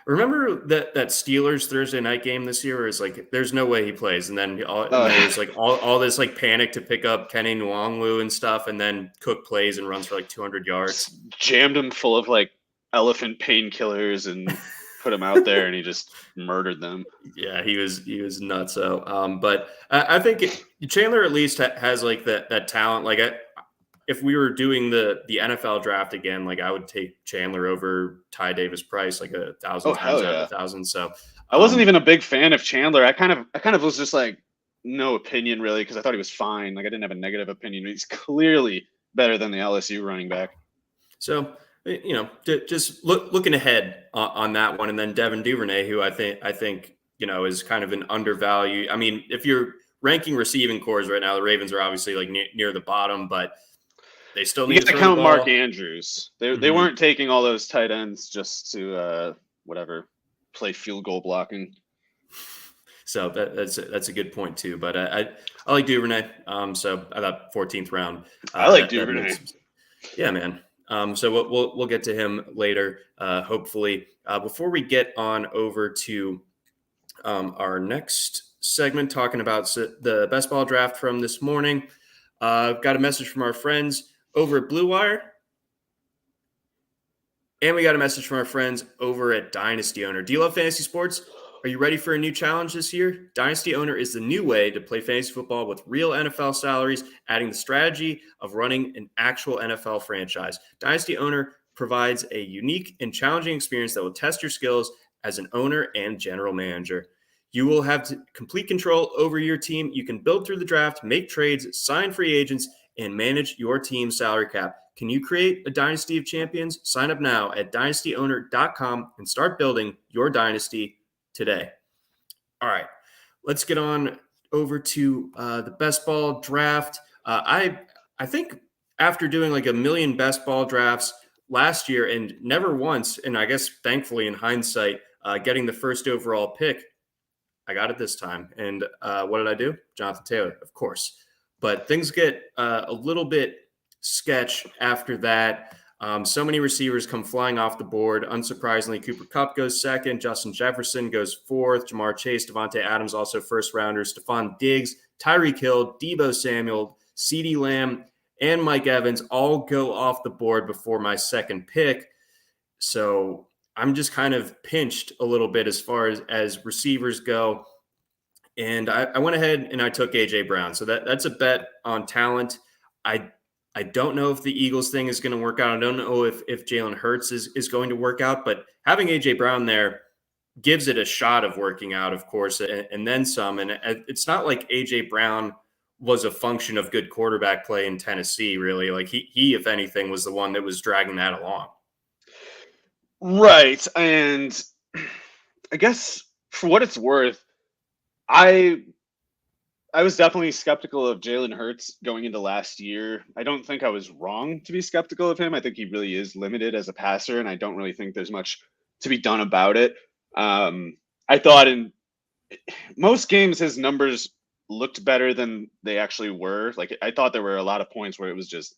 Remember that Steelers Thursday night game this year where it's like, there's no way he plays. And then there's like all this like panic to pick up Kenny Nwangwu and stuff. And then Cook plays and runs for like 200 yards. Jammed him full of like elephant painkillers and put him out there and he just murdered them. Yeah, he was nuts. So, but I think Chandler at least has like that talent. Like if we were doing the NFL draft again, like I would take Chandler over Ty Davis Price like 1,000 times out of 1,000. So I wasn't even a big fan of Chandler. I kind of was just like no opinion really because I thought he was fine. Like I didn't have a negative opinion. He's clearly better than the LSU running back. So just looking ahead on that one, and then Devin Duvernay, who I think is kind of an undervalued. I mean, if you're ranking receiving cores right now, the Ravens are obviously like near the bottom, but they still need to count Mark Andrews. They weren't taking all those tight ends just to play field goal blocking. So that's a good point too. But I like Duvernay. So I thought 14th round. I like Duvernay. Yeah, man. So we'll get to him later, hopefully. Before we get on over to our next segment, talking about the best ball draft from this morning, got a message from our friends over at Blue Wire, and we got a message from our friends over at Dynasty Owner. Do you love fantasy sports? Are you ready for a new challenge this year? Dynasty Owner is the new way to play fantasy football with real NFL salaries, adding the strategy of running an actual NFL franchise. Dynasty Owner provides a unique and challenging experience that will test your skills as an owner and general manager. You will have complete control over your team. You can build through the draft, make trades, sign free agents, and manage your team's salary cap. Can you create a dynasty of champions? Sign up now at dynastyowner.com and start building your dynasty today. All right, let's get on over to the best ball draft. I think after doing like 1 million best ball drafts last year and never once, and I guess thankfully in hindsight, getting the first overall pick, I got it this time. And what did I do? Jonathan Taylor, of course. But things get a little bit sketch after that. So many receivers come flying off the board. Unsurprisingly, Cooper Kupp goes second. Justin Jefferson goes fourth. Jamar Chase, Devontae Adams, also first rounders. Stephon Diggs, Tyreek Hill, Deebo Samuel, CeeDee Lamb, and Mike Evans all go off the board before my second pick. So I'm just kind of pinched a little bit as far as receivers go. And I went ahead and I took A.J. Brown. So that's a bet on talent. I don't know if the Eagles thing is going to work out. I don't know if Jalen Hurts is going to work out, but having A.J. Brown there gives it a shot of working out, of course, and then some. And it's not like A.J. Brown was a function of good quarterback play in Tennessee, really. Like he, if anything, was the one that was dragging that along. Right. And I guess for what it's worth, I was definitely skeptical of Jalen Hurts going into last year. I don't think I was wrong to be skeptical of him. I think he really is limited as a passer, and I don't really think there's much to be done about it. I thought in most games his numbers looked better than they actually were. Like I thought there were a lot of points where it was just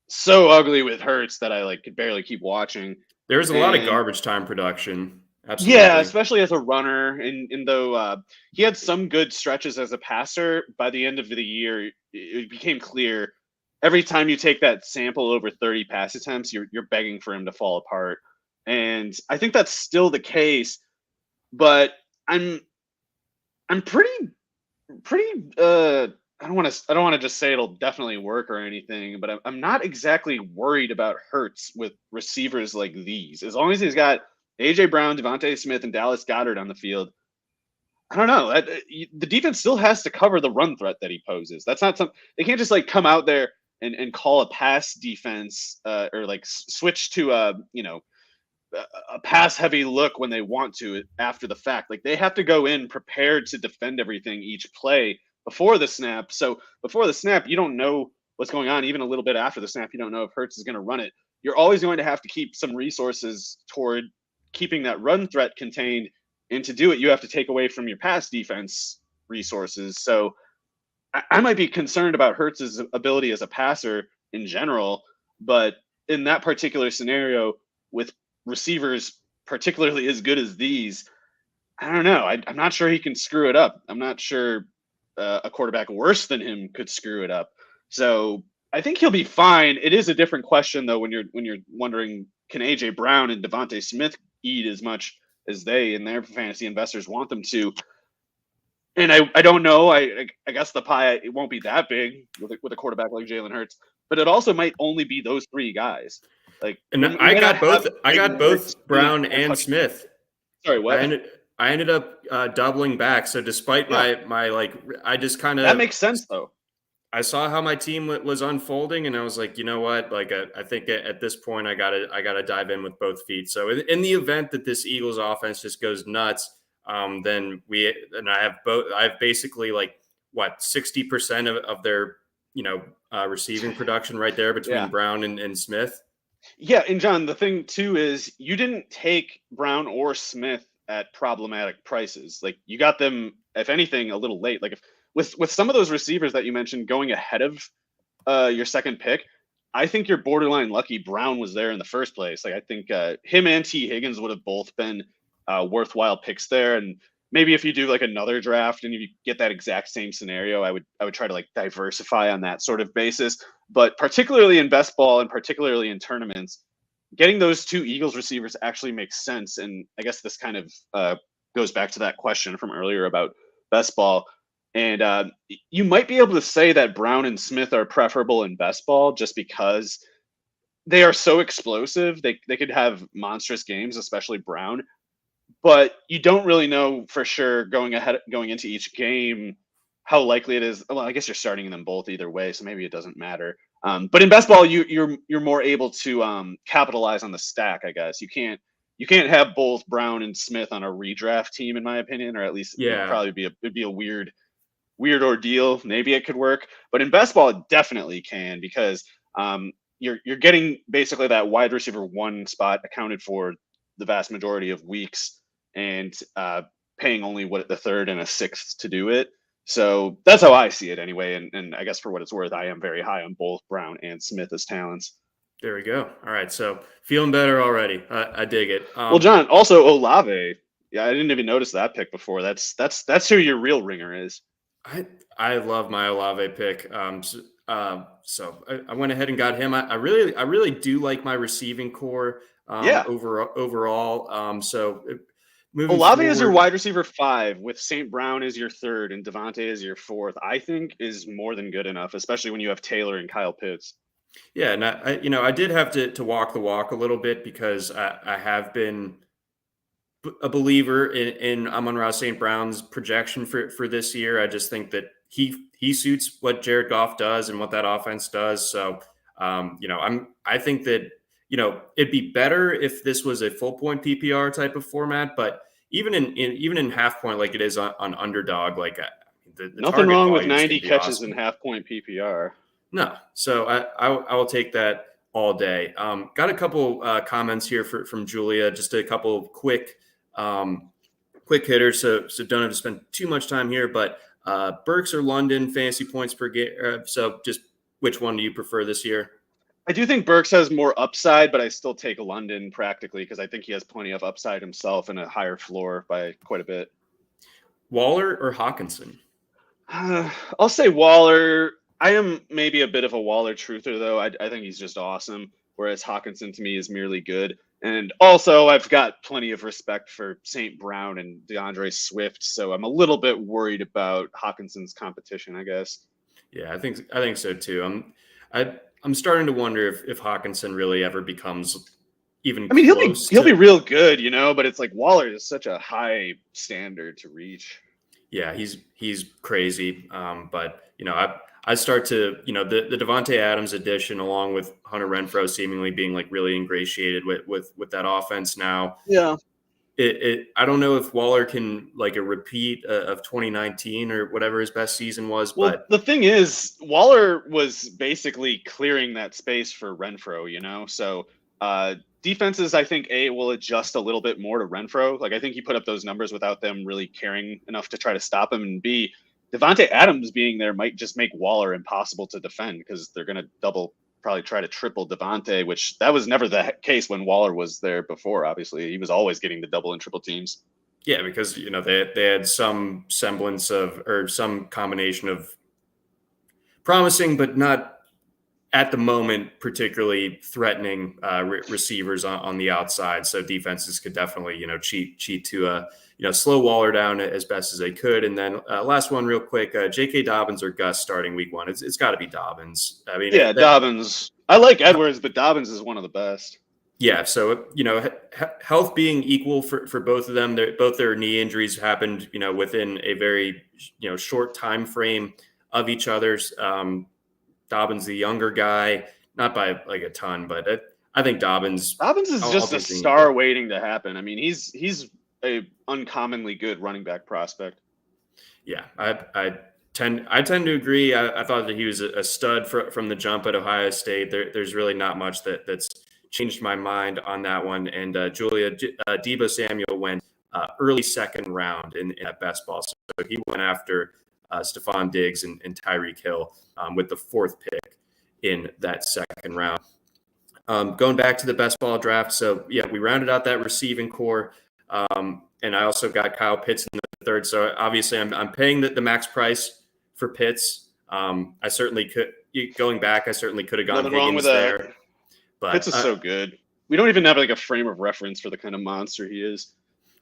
so ugly with Hurts that I could barely keep watching. There's a lot of garbage time production. Absolutely. Yeah, especially as a runner. And though he had some good stretches as a passer, by the end of the year, it became clear every time you take that sample over 30 pass attempts, you're begging for him to fall apart. And I think that's still the case, but I'm pretty I don't want to just say it'll definitely work or anything, but I'm not exactly worried about Hurts with receivers like these. As long as he's got A.J. Brown, Devontae Smith, and Dallas Goedert on the field, I don't know. The defense still has to cover the run threat that he poses. That's not something they can't just come out there and call a pass defense or switch to a pass heavy look when they want to after the fact. Like they have to go in prepared to defend everything each play before the snap. So before the snap, you don't know what's going on. Even a little bit after the snap, you don't know if Hurts is going to run it. You're always going to have to keep some resources toward keeping that run threat contained. And to do it, you have to take away from your pass defense resources. So I might be concerned about Hurts' ability as a passer in general, but in that particular scenario with receivers, particularly as good as these, I don't know. I'm not sure he can screw it up. I'm not sure a quarterback worse than him could screw it up. So I think he'll be fine. It is a different question though when you're wondering, can A.J. Brown and Devontae Smith eat as much as they and their fantasy investors want them to? And I don't know. I guess the pie, it won't be that big with a quarterback like Jalen Hurts, but it also might only be those three guys. And I got both Brown and Smith. Sorry, what? I ended up doubling back. So despite my I just kind of, that makes sense though. I saw how my team was unfolding, and I was like, you know what? I think at this point, I gotta dive in with both feet. So in the event that this Eagles offense just goes nuts, then I have basically 60% of their receiving production right there between Brown and Smith. Yeah, and John, the thing too is you didn't take Brown or Smith at problematic prices. Like you got them, if anything, a little late. Like if with some of those receivers that you mentioned going ahead of your second pick, I think you're borderline lucky Brown was there in the first place. Like I think him and T. Higgins would have both been worthwhile picks there. And maybe if you do another draft and you get that exact same scenario, I would try to diversify on that sort of basis. But particularly in best ball and particularly in tournaments, getting those two Eagles receivers actually makes sense. And I guess this kind of goes back to that question from earlier about best ball. And you might be able to say that Brown and Smith are preferable in best ball just because they are so explosive. They could have monstrous games, especially Brown. But you don't really know for sure going into each game how likely it is. Well, I guess you're starting them both either way, so maybe it doesn't matter. But in best ball, you're more able to capitalize on the stack. I guess you can't have both Brown and Smith on a redraft team, in my opinion, or at least it'd probably be a weird ordeal. Maybe it could work, but in best ball, it definitely can because you're getting basically that wide receiver one spot accounted for the vast majority of weeks, and paying only the third and a sixth to do it. So that's how I see it anyway. And I guess for what it's worth, I am very high on both Brown and Smith as talents. There we go. All right. So feeling better already. I dig it. Well, John, also Olave. Yeah, I didn't even notice that pick before. That's who your real ringer is. I love my Olave pick. So I went ahead and got him. I really do like my receiving core overall. So moving Olave is your forward. wide receiver 5 with St. Brown as your 3rd and Devontae as your 4th, I think is more than good enough, especially when you have Taylor and Kyle Pitts. Yeah, and I did have to walk the walk a little bit because I have been a believer in Amon-Ra St. Brown's projection for this year. I just think that he suits what Jared Goff does and what that offense does. So, I think that, it'd be better if this was a full point PPR type of format, but even in half point, like it is on Underdog, like the Nothing target wrong with volume is going 90 to be catches awesome. in half point PPR. No, so I will take that all day. Got a couple comments here from Julia, just a couple of quick hitters, so don't have to spend too much time here. But Burks or London fantasy points per game. So just which one do you prefer this year? I do think Burks has more upside, but I still take London practically because I think he has plenty of upside himself and a higher floor by quite a bit. Waller or Hawkinson? I'll say Waller. I am maybe a bit of a Waller truther, though. I think he's just awesome, whereas Hawkinson to me is merely good. And also, I've got plenty of respect for St. Brown and DeAndre Swift, so I'm a little bit worried about Hawkinson's competition, I guess. Yeah, I think so too. I'm starting to wonder if Hawkinson really ever becomes even close. He'll be real good, but it's like Waller is such a high standard to reach. Yeah, he's crazy. But I start to the Devontae Adams addition, along with Hunter Renfrow seemingly being like really ingratiated with that offense now. Yeah. I don't know if Waller can like a repeat of 2019 or whatever his best season was. Well, but the thing is, Waller was basically clearing that space for Renfrow, so defenses, I think, will adjust a little bit more to Renfrow. Like, I think he put up those numbers without them really caring enough to try to stop him. And B, Devontae Adams being there might just make Waller impossible to defend because they're going to probably try to triple Devontae, which that was never the case when Waller was there before. Obviously, he was always getting the double and triple teams. Yeah, because they had some semblance of, or some combination of promising but not at the moment particularly threatening receivers on the outside. So defenses could definitely cheat to slow Waller down as best as they could. And then last one real quick, J.K. Dobbins or Gus starting week 1. It's got to be Dobbins. I mean, Dobbins. I like Edwards, but Dobbins is one of the best. Yeah, so health being equal for both of them, both their knee injuries happened within a very short time frame of each other's. Dobbins, the younger guy, not by like a ton, but I think Dobbins is just a star waiting to happen. I mean, he's a uncommonly good running back prospect. Yeah, I tend to agree. I thought that he was a stud from the jump at Ohio State. There's really not much that's changed my mind on that one. And Julia, Deebo Samuel went early second round in that Bestball. So he went after Stephon Diggs and Tyreek Hill with the 4th pick in that second round. Going back to the Bestball draft. So yeah, we rounded out that receiving core. And I also got Kyle Pitts in the 3rd. So obviously I'm paying the max price for Pitts. I certainly could, going back, I certainly could have gone Nothing wrong with there. That. But Pitts is so good. We don't even have like a frame of reference for the kind of monster he is.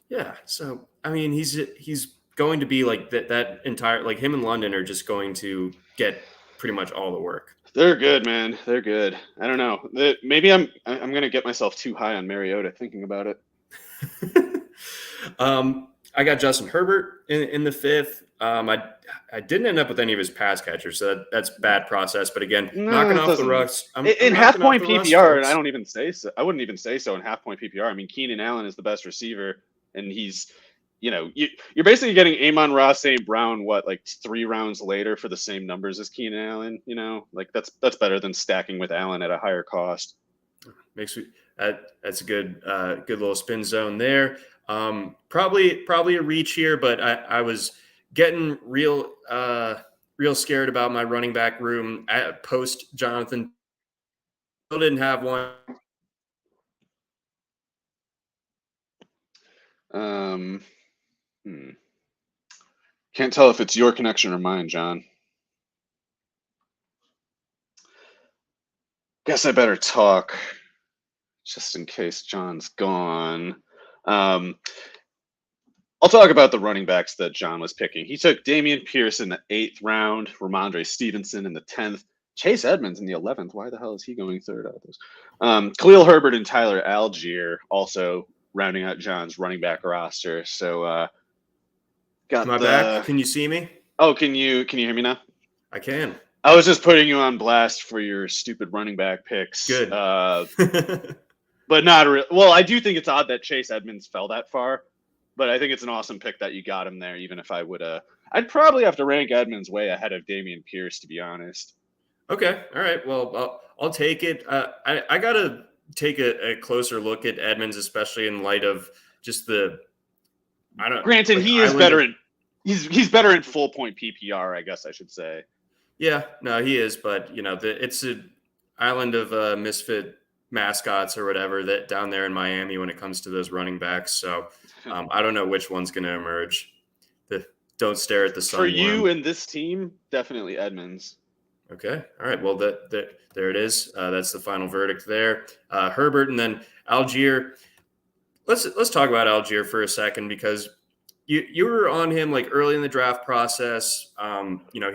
Yeah. So, I mean, he's going to be like that entire, like him and London are just going to get pretty much all the work. They're good, man. They're good. I don't know. Maybe I'm going to get myself too high on Mariota thinking about it. I got Justin Herbert in the 5th. I didn't end up with any of his pass catchers, so that's bad process. But again, knocking off the rust. In half point PPR, and I don't even say so. I wouldn't even say so in half point PPR. I mean, Keenan Allen is the best receiver, and he's, you're basically getting Amon-Ra St. Brown, like 3 rounds later for the same numbers as Keenan Allen. Like that's better than stacking with Allen at a higher cost. That's a good little spin zone there. Probably a reach here, but I was getting real scared about my running back room at post Jonathan. Still didn't have one. Can't tell if it's your connection or mine, John. Guess I better talk just in case John's gone. I'll talk about the running backs that John was picking. He took Damian Pierce in the 8th round, Ramondre Stevenson in the 10th, Chase Edmonds in the 11th. Why the hell is he going third out of those? Khalil Herbert and Tyler Algier also rounding out John's running back roster. So got My back. Can you see me? Oh, can you hear me now? I can. I was just putting you on blast for your stupid running back picks. Good. But not really. Well, I do think it's odd that Chase Edmonds fell that far. But I think it's an awesome pick that you got him there, even if I would I'd probably have to rank Edmonds way ahead of Damian Pierce, to be honest. Okay. All right. Well, I'll take it. I got to take a closer look at Edmonds, especially in light of just Granted, he is better he's better in full point PPR, I guess I should say. Yeah, no, he is. But, it's an island of misfit mascots or whatever that down there in Miami when it comes to those running backs. So I don't know which one's going to emerge. Don't stare at the sun. For you and this team, definitely Edmonds. Okay. All right. Well, there it is. That's the final verdict there. Herbert and then Algier. Let's talk about Algier for a second because you were on him like early in the draft process.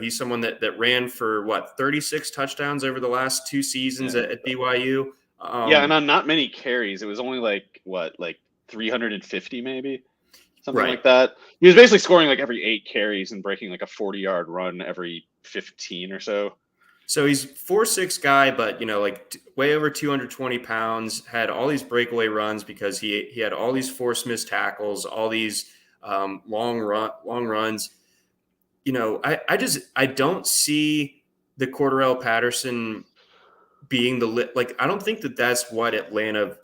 He's someone that ran for 36 touchdowns over the last 2 seasons at BYU. And on not many carries. It was only like 350 maybe, something like that. He was basically scoring like every 8 carries and breaking like a 40-yard run every 15 or so. So he's 4'6" guy, but way over 220 pounds. Had all these breakaway runs because he had all these forced missed tackles, all these long runs. I don't see the Cordarrelle Patterson being I don't think that's what Atlanta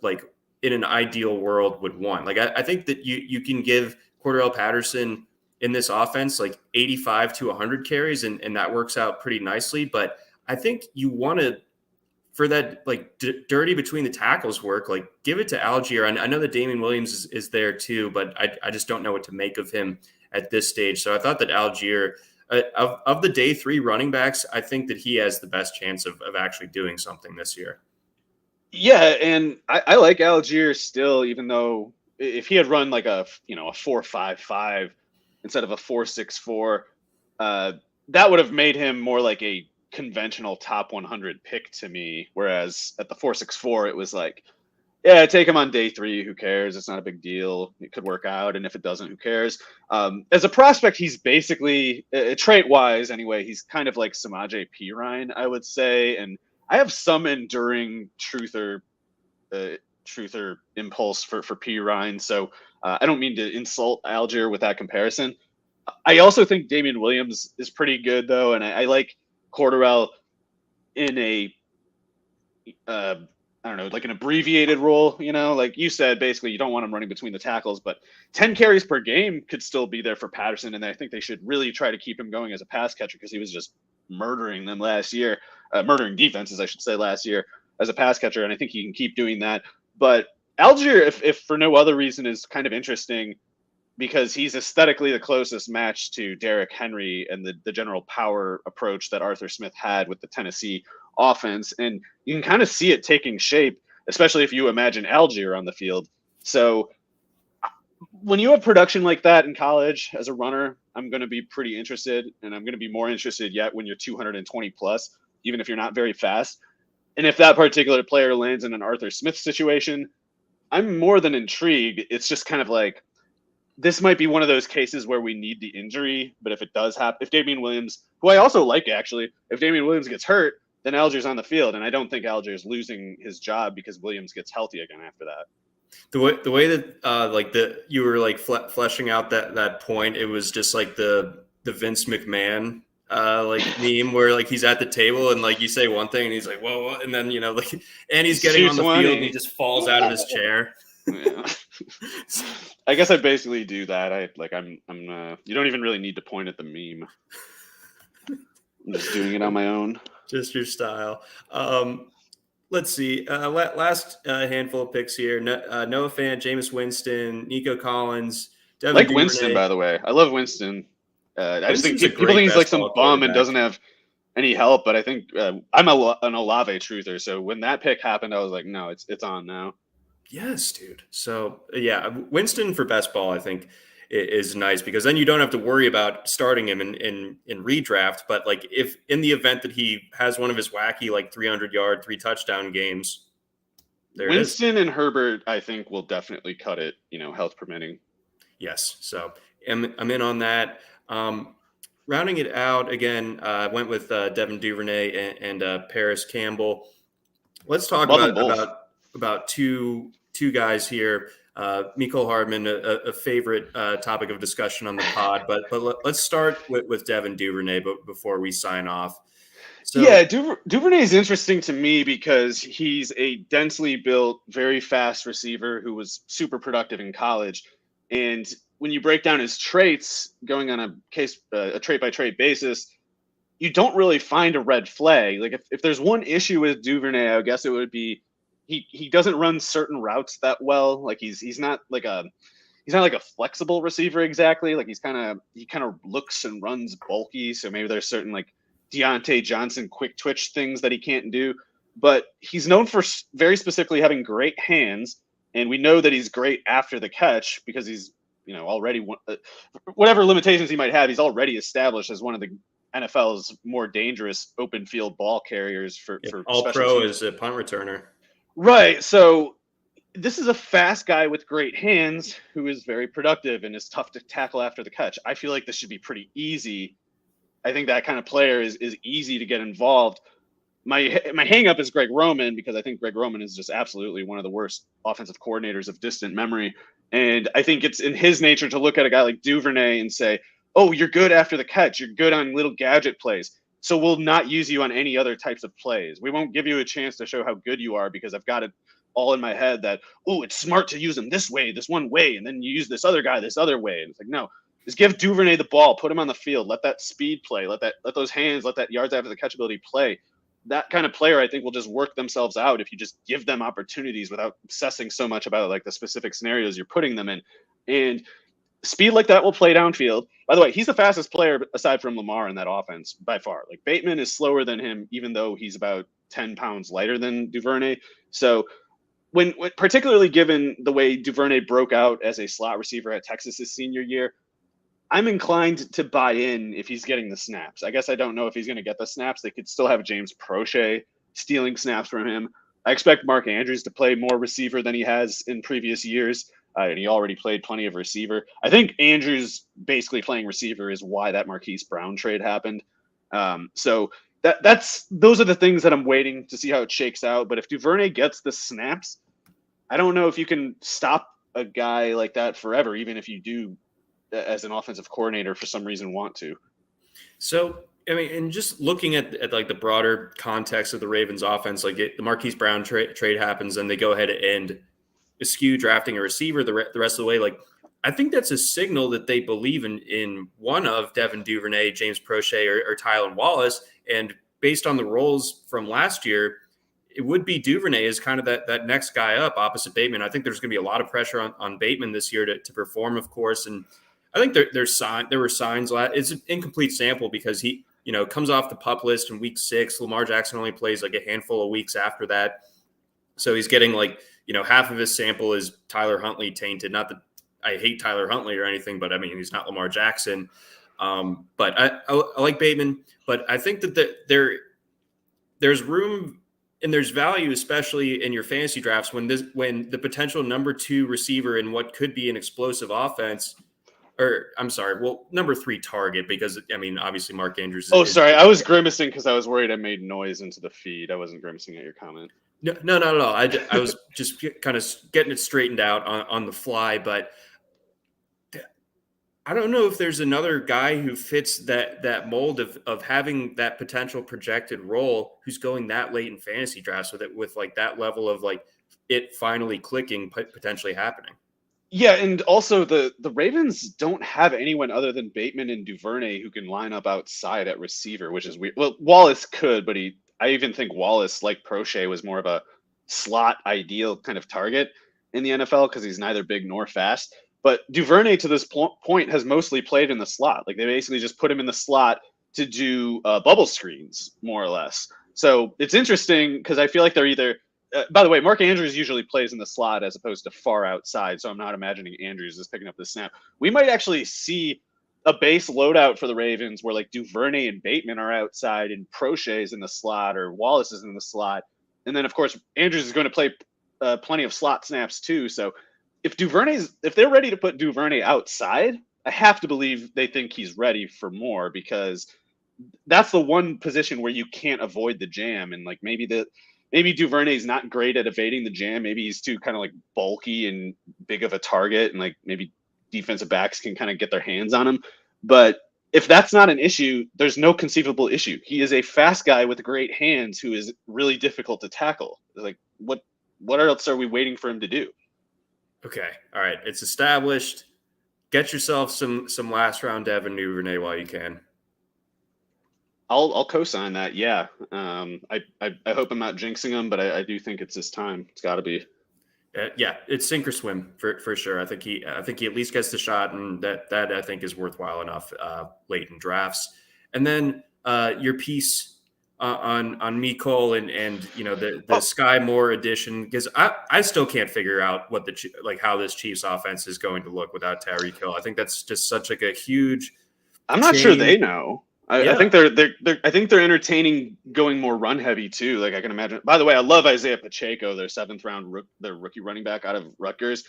in an ideal world would want. I think that you can give Cordarrelle Patterson in this offense 85 to 100 carries and that works out pretty nicely. But I think you want to, for that dirty between the tackles work, give it to Algier. I know that Damian Williams is there too, but I just don't know what to make of him at this stage. So I thought that Algier, of the day 3 running backs, I think that he has the best chance of actually doing something this year. Yeah, and I like Algier still, even though if he had run a 4.55 instead of a 4.64, that would have made him more like a conventional top 100 pick to me. Whereas at the 4.64, it was take him on day 3. Who cares? It's not a big deal. It could work out. And if it doesn't, who cares? As a prospect, he's basically, trait-wise anyway, he's kind of like Samaje Perine, I would say. And I have some enduring truther impulse for Perine. So I don't mean to insult Algier with that comparison. I also think Damian Williams is pretty good, though. And I like Cordarrelle in a an abbreviated role, like you said, basically you don't want him running between the tackles, but 10 carries per game could still be there for Patterson. And I think they should really try to keep him going as a pass catcher because he was just murdering them last year, murdering defenses, I should say, last year as a pass catcher. And I think he can keep doing that. But Algier, if for no other reason, is kind of interesting because he's aesthetically the closest match to Derrick Henry and the general power approach that Arthur Smith had with the Tennessee offense. And you can kind of see it taking shape, especially if you imagine Algier on the field. So when you have production like that in college as a runner, I'm going to be pretty interested, and I'm going to be more interested yet when you're 220 plus, even if you're not very fast. And if that particular player lands in an Arthur Smith situation, I'm more than intrigued. It's just kind of this might be one of those cases where we need the injury, but if it does happen, if Damian Williams, who I also like actually, if Damian Williams gets hurt, then Algier's on the field, and I don't think Algier's losing his job because Williams gets healthy again after that. The way that you were fleshing out that point, it was just the Vince McMahon meme where he's at the table and you say one thing and he's like, whoa, and then and he's getting on the field and he just falls out of his chair. Yeah. I guess I basically do that. I'm you don't even really need to point at the meme. I'm just doing it on my own. Just your style. Let's see. Last handful of picks here. Noah Fant, Jameis Winston, Nico Collins. Devin Duvernay. Winston, by the way. I love Winston. I just think people think he's some bum and doesn't have any help, but I think I'm an Olave truther. So when that pick happened, I was like, no, it's on now. Yes, dude. So yeah, Winston for best ball, I think, is nice, because then you don't have to worry about starting him in redraft. But like, if in the event that he has one of his wacky like 300-yard, 3-touchdown games, there Winston and Herbert, I think, will definitely cut it, health permitting. Yes. So I'm in on that. Rounding it out again, I went with Devin Duvernay and Paris Campbell. Let's talk about two guys here. Mecole Hardman, a favorite topic of discussion on the pod, but let's start with Devin Duvernay, but before we sign off. So, yeah, Duvernay is interesting to me because he's a densely built, very fast receiver who was super productive in college. And when you break down his traits, going on a trait by trait basis, you don't really find a red flag. Like if there's one issue with Duvernay, I guess it would be he doesn't run certain routes that well. Like he's not like a flexible receiver exactly. Like he kind of looks and runs bulky. So maybe there's certain like Deontay Johnson quick twitch things that he can't do. But he's known for very specifically having great hands, and we know that he's great after the catch because he's already whatever limitations he might have, he's already established as one of the NFL's more dangerous open field ball carriers for All-Pro as a punt returner. Right. So this is a fast guy with great hands who is very productive and is tough to tackle after the catch. I feel like this should be pretty easy. I think that kind of player is easy to get involved. My hang up is Greg Roman, because I think Greg Roman is just absolutely one of the worst offensive coordinators of distant memory. And I think it's in his nature to look at a guy like Duvernay and say, oh, you're good after the catch. You're good on little gadget plays. So we'll not use you on any other types of plays. We won't give you a chance to show how good you are because I've got it all in my head that, oh, it's smart to use him this way, this one way, and then you use this other guy this other way. And it's like, no, just give Duvernay the ball, put him on the field, let that speed play, let those hands, let that yards after the catch ability play. That kind of player, I think, will just work themselves out if you just give them opportunities without obsessing so much about like the specific scenarios you're putting them in. And speed like that will play downfield. By the way, he's the fastest player aside from Lamar in that offense by far. Like Bateman is slower than him, even though he's about 10 pounds lighter than Duvernay. So when particularly given the way Duvernay broke out as a slot receiver at Texas his senior year, I'm inclined to buy in if he's getting the snaps. I guess I don't know if he's going to get the snaps. They could still have James Prochet stealing snaps from him. I expect Mark Andrews to play more receiver than he has in previous years, and he already played plenty of receiver. I think Andrews basically playing receiver is why that Marquise Brown trade happened. So those are the things that I'm waiting to see how it shakes out. But if Duvernay gets the snaps, I don't know if you can stop a guy like that forever, even if you do, as an offensive coordinator, for some reason want to. So, I mean, and just looking at like the broader context of the Ravens offense, like the Marquise Brown trade happens and they go ahead and eschew drafting a receiver the rest of the way. Like, I think that's a signal that they believe in one of Devin Duvernay, James Prochet, or Tylan Wallace. And based on the roles from last year, it would be Duvernay as kind of that next guy up opposite Bateman. I think there's going to be a lot of pressure on Bateman this year to perform, of course. And I think there were signs. It's an incomplete sample because he, comes off the PUP list in week 6. Lamar Jackson only plays like a handful of weeks after that. So he's getting like, half of his sample is Tyler Huntley tainted. Not that I hate Tyler Huntley or anything, but I mean, he's not Lamar Jackson. But I like Bateman, but I think that there's room and there's value, especially in your fantasy drafts, when the potential number 2 receiver in what could be an explosive offense, number 3 target, because I mean, obviously Mark Andrews. Sorry, I was grimacing because I was worried I made noise into the feed. I wasn't grimacing at your comment. No. I was just kind of getting it straightened out on the fly, but I don't know if there's another guy who fits that mold of having that potential projected role who's going that late in fantasy drafts with like that level of like it finally clicking, potentially happening. Yeah, and also the Ravens don't have anyone other than Bateman and Duvernay who can line up outside at receiver, which is weird. Well, Wallace could, but I even think Wallace, like Prochet, was more of a slot ideal kind of target in the NFL because he's neither big nor fast. But Duvernay to this point has mostly played in the slot. Like they basically just put him in the slot to do bubble screens, more or less. So it's interesting because I feel like they're either by the way, Mark Andrews usually plays in the slot as opposed to far outside, so I'm not imagining Andrews is picking up the snap. We might actually see a base loadout for the Ravens where like Duvernay and Bateman are outside and Prochet is in the slot or Wallace is in the slot. And then, of course, Andrews is going to play plenty of slot snaps too. So if they're ready to put Duvernay outside, I have to believe they think he's ready for more, because that's the one position where you can't avoid the jam. And like maybe Duvernay's not great at evading the jam. Maybe he's too kind of like bulky and big of a target, and like maybe defensive backs can kind of get their hands on him. But if that's not an issue, there's no conceivable issue. He is a fast guy with great hands who is really difficult to tackle. Like what else are we waiting for him to do? Okay. All right. It's established. Get yourself some last round Devin Duvernay while you can. I'll co-sign that. Yeah. I hope I'm not jinxing him, but I do think it's his time. It's got to be. Yeah, it's sink or swim for sure. I think he at least gets the shot, and that I think is worthwhile enough late in drafts. And then your piece on Mecole and the Sky Moore addition, because I still can't figure out what how this Chiefs offense is going to look without Tyreek Hill. I think that's just such like a huge. I'm not sure they know. I think they're entertaining going more run heavy too. Like I can imagine. By the way, I love Isaiah Pacheco, their 7th round their rookie running back out of Rutgers.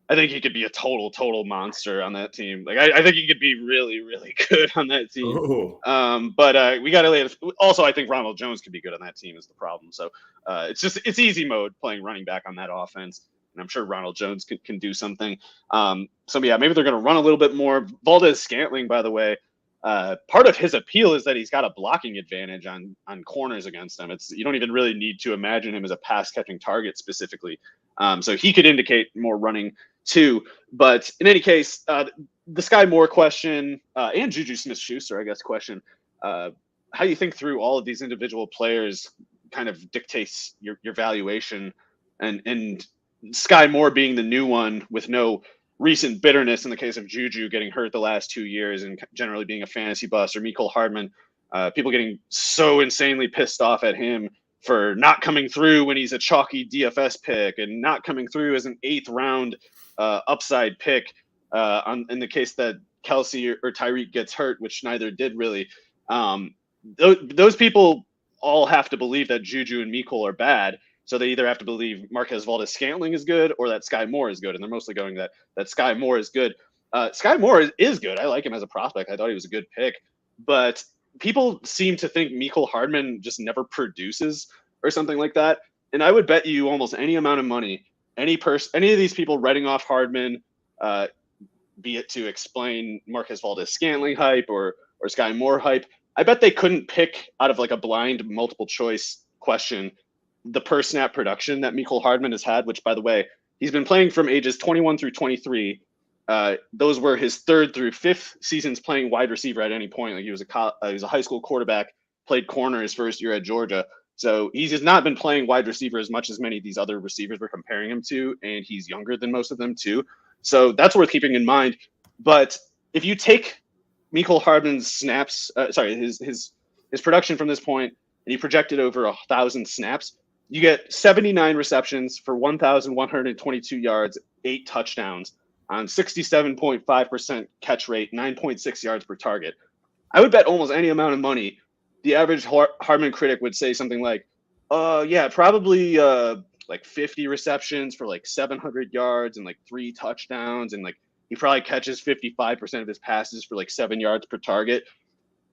I think he could be a total monster on that team. Like I think he could be really, really good on that team. Ooh. But we got to lay it. Also, I think Ronald Jones could be good on that team is the problem. So it's easy mode playing running back on that offense. And I'm sure Ronald Jones can do something. So yeah, maybe they're going to run a little bit more. Valdez-Scantling, by the way, part of his appeal is that he's got a blocking advantage on corners against him. You don't even really need to imagine him as a pass catching target specifically. So he could indicate more running too. But in any case, the Sky Moore question and Juju Smith-Schuster, I guess, question, how you think through all of these individual players kind of dictates your valuation, and Sky Moore being the new one with no recent bitterness in the case of Juju getting hurt the last 2 years and generally being a fantasy bust, or Mecole Hardman, people getting so insanely pissed off at him for not coming through when he's a chalky DFS pick and not coming through as an 8th round upside pick in the case that Kelsey or Tyreek gets hurt, which neither did really. Those people all have to believe that Juju and Mecole are bad. So they either have to believe Marquez Valdez-Scantling is good or that Sky Moore is good. And they're mostly going that Sky Moore is good. Sky Moore is good. I like him as a prospect. I thought he was a good pick. But people seem to think Mecole Hardman just never produces or something like that. And I would bet you almost any amount of money, any of these people writing off Hardman, be it to explain Marquez Valdez-Scantling hype or Sky Moore hype, I bet they couldn't pick out of like a blind multiple choice question the per snap production that Mecole Hardman has had, which, by the way, he's been playing from ages 21 through 23. Those were his 3rd through 5th seasons playing wide receiver at any point. Like he was a high school quarterback, played corner his first year at Georgia. So he's just not been playing wide receiver as much as many of these other receivers we're comparing him to, and he's younger than most of them too. So that's worth keeping in mind. But if you take Mecole Hardman's his production from this point, and you project it over 1,000 snaps, you get 79 receptions for 1,122 yards, 8 touchdowns on 67.5% catch rate, 9.6 yards per target. I would bet almost any amount of money. The average Hardman critic would say something like, probably like 50 receptions for like 700 yards and like 3 touchdowns. And like he probably catches 55% of his passes for like 7 yards per target.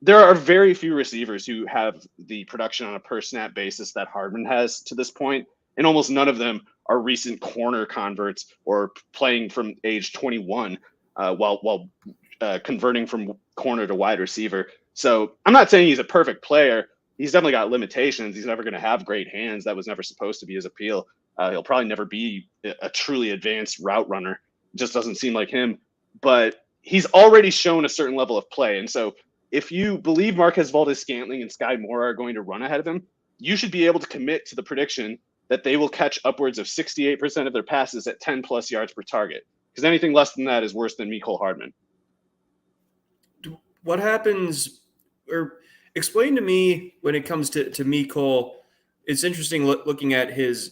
There are very few receivers who have the production on a per snap basis that Hardman has to this point, and almost none of them are recent corner converts or playing from age 21 while converting from corner to wide receiver. So I'm not saying he's a perfect player. He's definitely got limitations. He's never going to have great hands. That was never supposed to be his appeal. He'll probably never be a truly advanced route runner. It just doesn't seem like him. But he's already shown a certain level of play, and so if you believe Marquez Valdez-Scantling and Sky Moore are going to run ahead of him, you should be able to commit to the prediction that they will catch upwards of 68% of their passes at 10+ yards per target. Because anything less than that is worse than Mecole Hardman. What happens, or explain to me when it comes to Mecole, It's interesting looking at his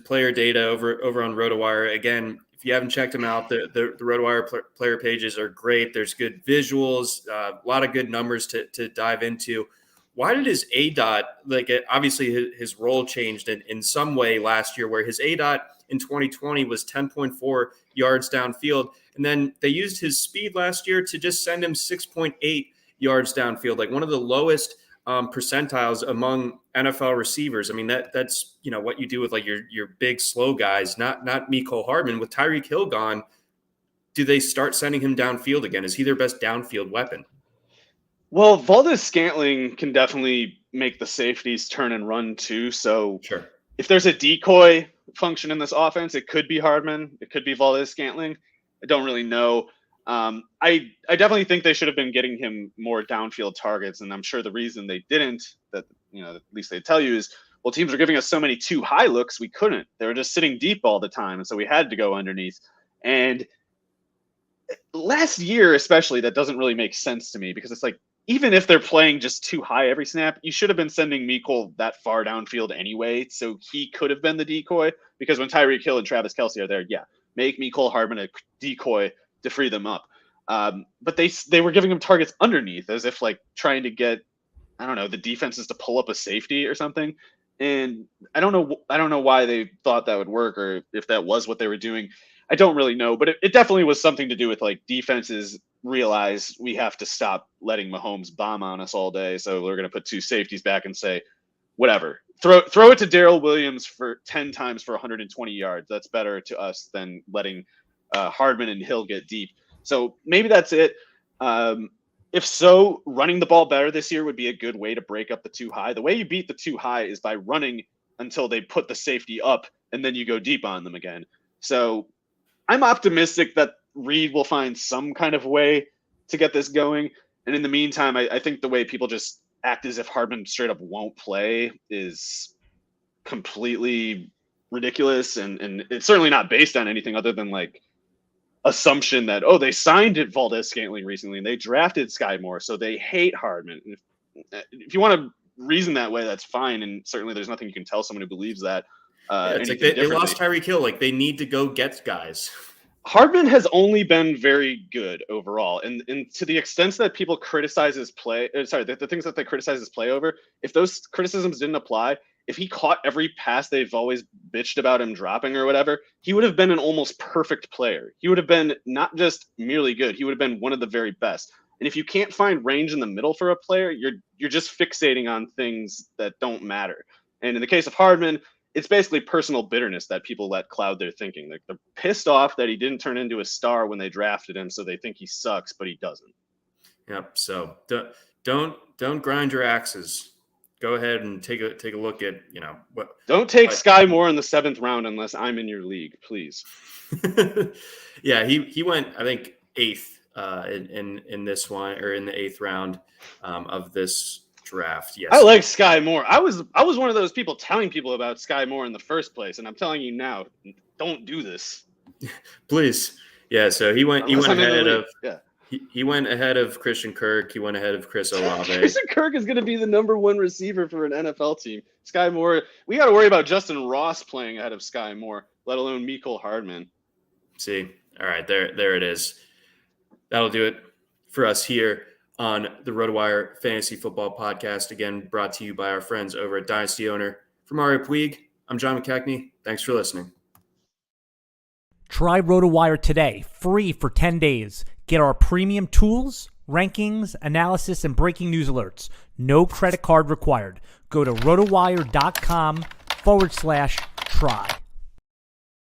player data over on RotoWire. Again, if you haven't checked him out, the RotoWire player pages are great. There's good visuals, a lot of good numbers to dive into. Why did his ADOT, obviously his role changed in some way last year, where his ADOT in 2020 was 10.4 yards downfield, and then they used his speed last year to just send him 6.8 yards downfield, like one of the lowest percentiles among NFL receivers. I mean, that's what you do with like your big slow guys, not Mecole Hardman. With Tyreek Hill gone, do they start sending him downfield again? Is he their best downfield weapon? Well, Valdez-Scantling can definitely make the safeties turn and run too. So sure, if there's a decoy function in this offense, it could be Hardman, it could be Valdez-Scantling. I don't really know. I definitely think they should have been getting him more downfield targets, and I'm sure the reason they didn't, that at least they tell you, is, well, teams are giving us so many too high looks, we couldn't. They were just sitting deep all the time, and so we had to go underneath. And last year, especially, that doesn't really make sense to me, because it's like, even if they're playing just too high every snap, you should have been sending Mecole that far downfield anyway, so he could have been the decoy. Because when Tyreek Hill and Travis Kelce are there, make Mecole Hardman a decoy to free them up. But they were giving him targets underneath, as if like trying to get, I don't know, the defenses to pull up a safety or something. And I don't know why they thought that would work, or if that was what they were doing. I don't really know, but it definitely was something to do with like defenses realize we have to stop letting Mahomes bomb on us all day. So we're going to put two safeties back and say, whatever, throw it to Darrell Williams for 10 times for 120 yards. That's better to us than letting Hardman and Hill get deep. So maybe that's it. If so, running the ball better this year would be a good way to break up the too high. The way you beat the too high is by running until they put the safety up, and then you go deep on them again. So I'm optimistic that Reed will find some kind of way to get this going. And in the meantime, I think the way people just act as if Hardman straight up won't play is completely ridiculous. And it's certainly not based on anything other than like assumption that, they signed it Valdez-Scantling recently and they drafted Sky Moore, so they hate Hardman. If you want to reason that way, that's fine. And certainly there's nothing you can tell someone who believes that. It's like they lost Tyreek Hill. Like they need to go get guys. Hardman has only been very good overall. And to the extent that people criticize his play, the things that they criticize his play over, if those criticisms didn't apply, if he caught every pass they've always bitched about him dropping or whatever, he would have been an almost perfect player. He would have been not just merely good, he would have been one of the very best. And if you can't find range in the middle for a player, you're just fixating on things that don't matter. And in the case of Hardman, it's basically personal bitterness that people let cloud their thinking. Like they're pissed off that he didn't turn into a star when they drafted him, so they think he sucks, but he doesn't. Yep. So don't grind your axes. Go ahead and take a look at what. Don't take Sky Moore in the 7th round unless I'm in your league, please. Yeah, he went, I think, 8th in this one, or in the 8th round of this draft. Yes, I like Sky Moore. I was one of those people telling people about Sky Moore in the first place, and I'm telling you now, don't do this. Please. Yeah, so he went ahead of yeah. He went ahead of Christian Kirk. He went ahead of Chris Olave. Christian Kirk is going to be the number 1 receiver for an NFL team. Sky Moore, we got to worry about Justin Ross playing ahead of Sky Moore, let alone Mecole Hardman. See, all right, there it is. That'll do it for us here on the RotoWire Fantasy Football Podcast. Again, brought to you by our friends over at Dynasty Owner. For Mario Puig, I'm John McKechnie. Thanks for listening. Try RotoWire today, free for 10 days. Get our premium tools, rankings, analysis, and breaking news alerts. No credit card required. Go to rotowire.com/try.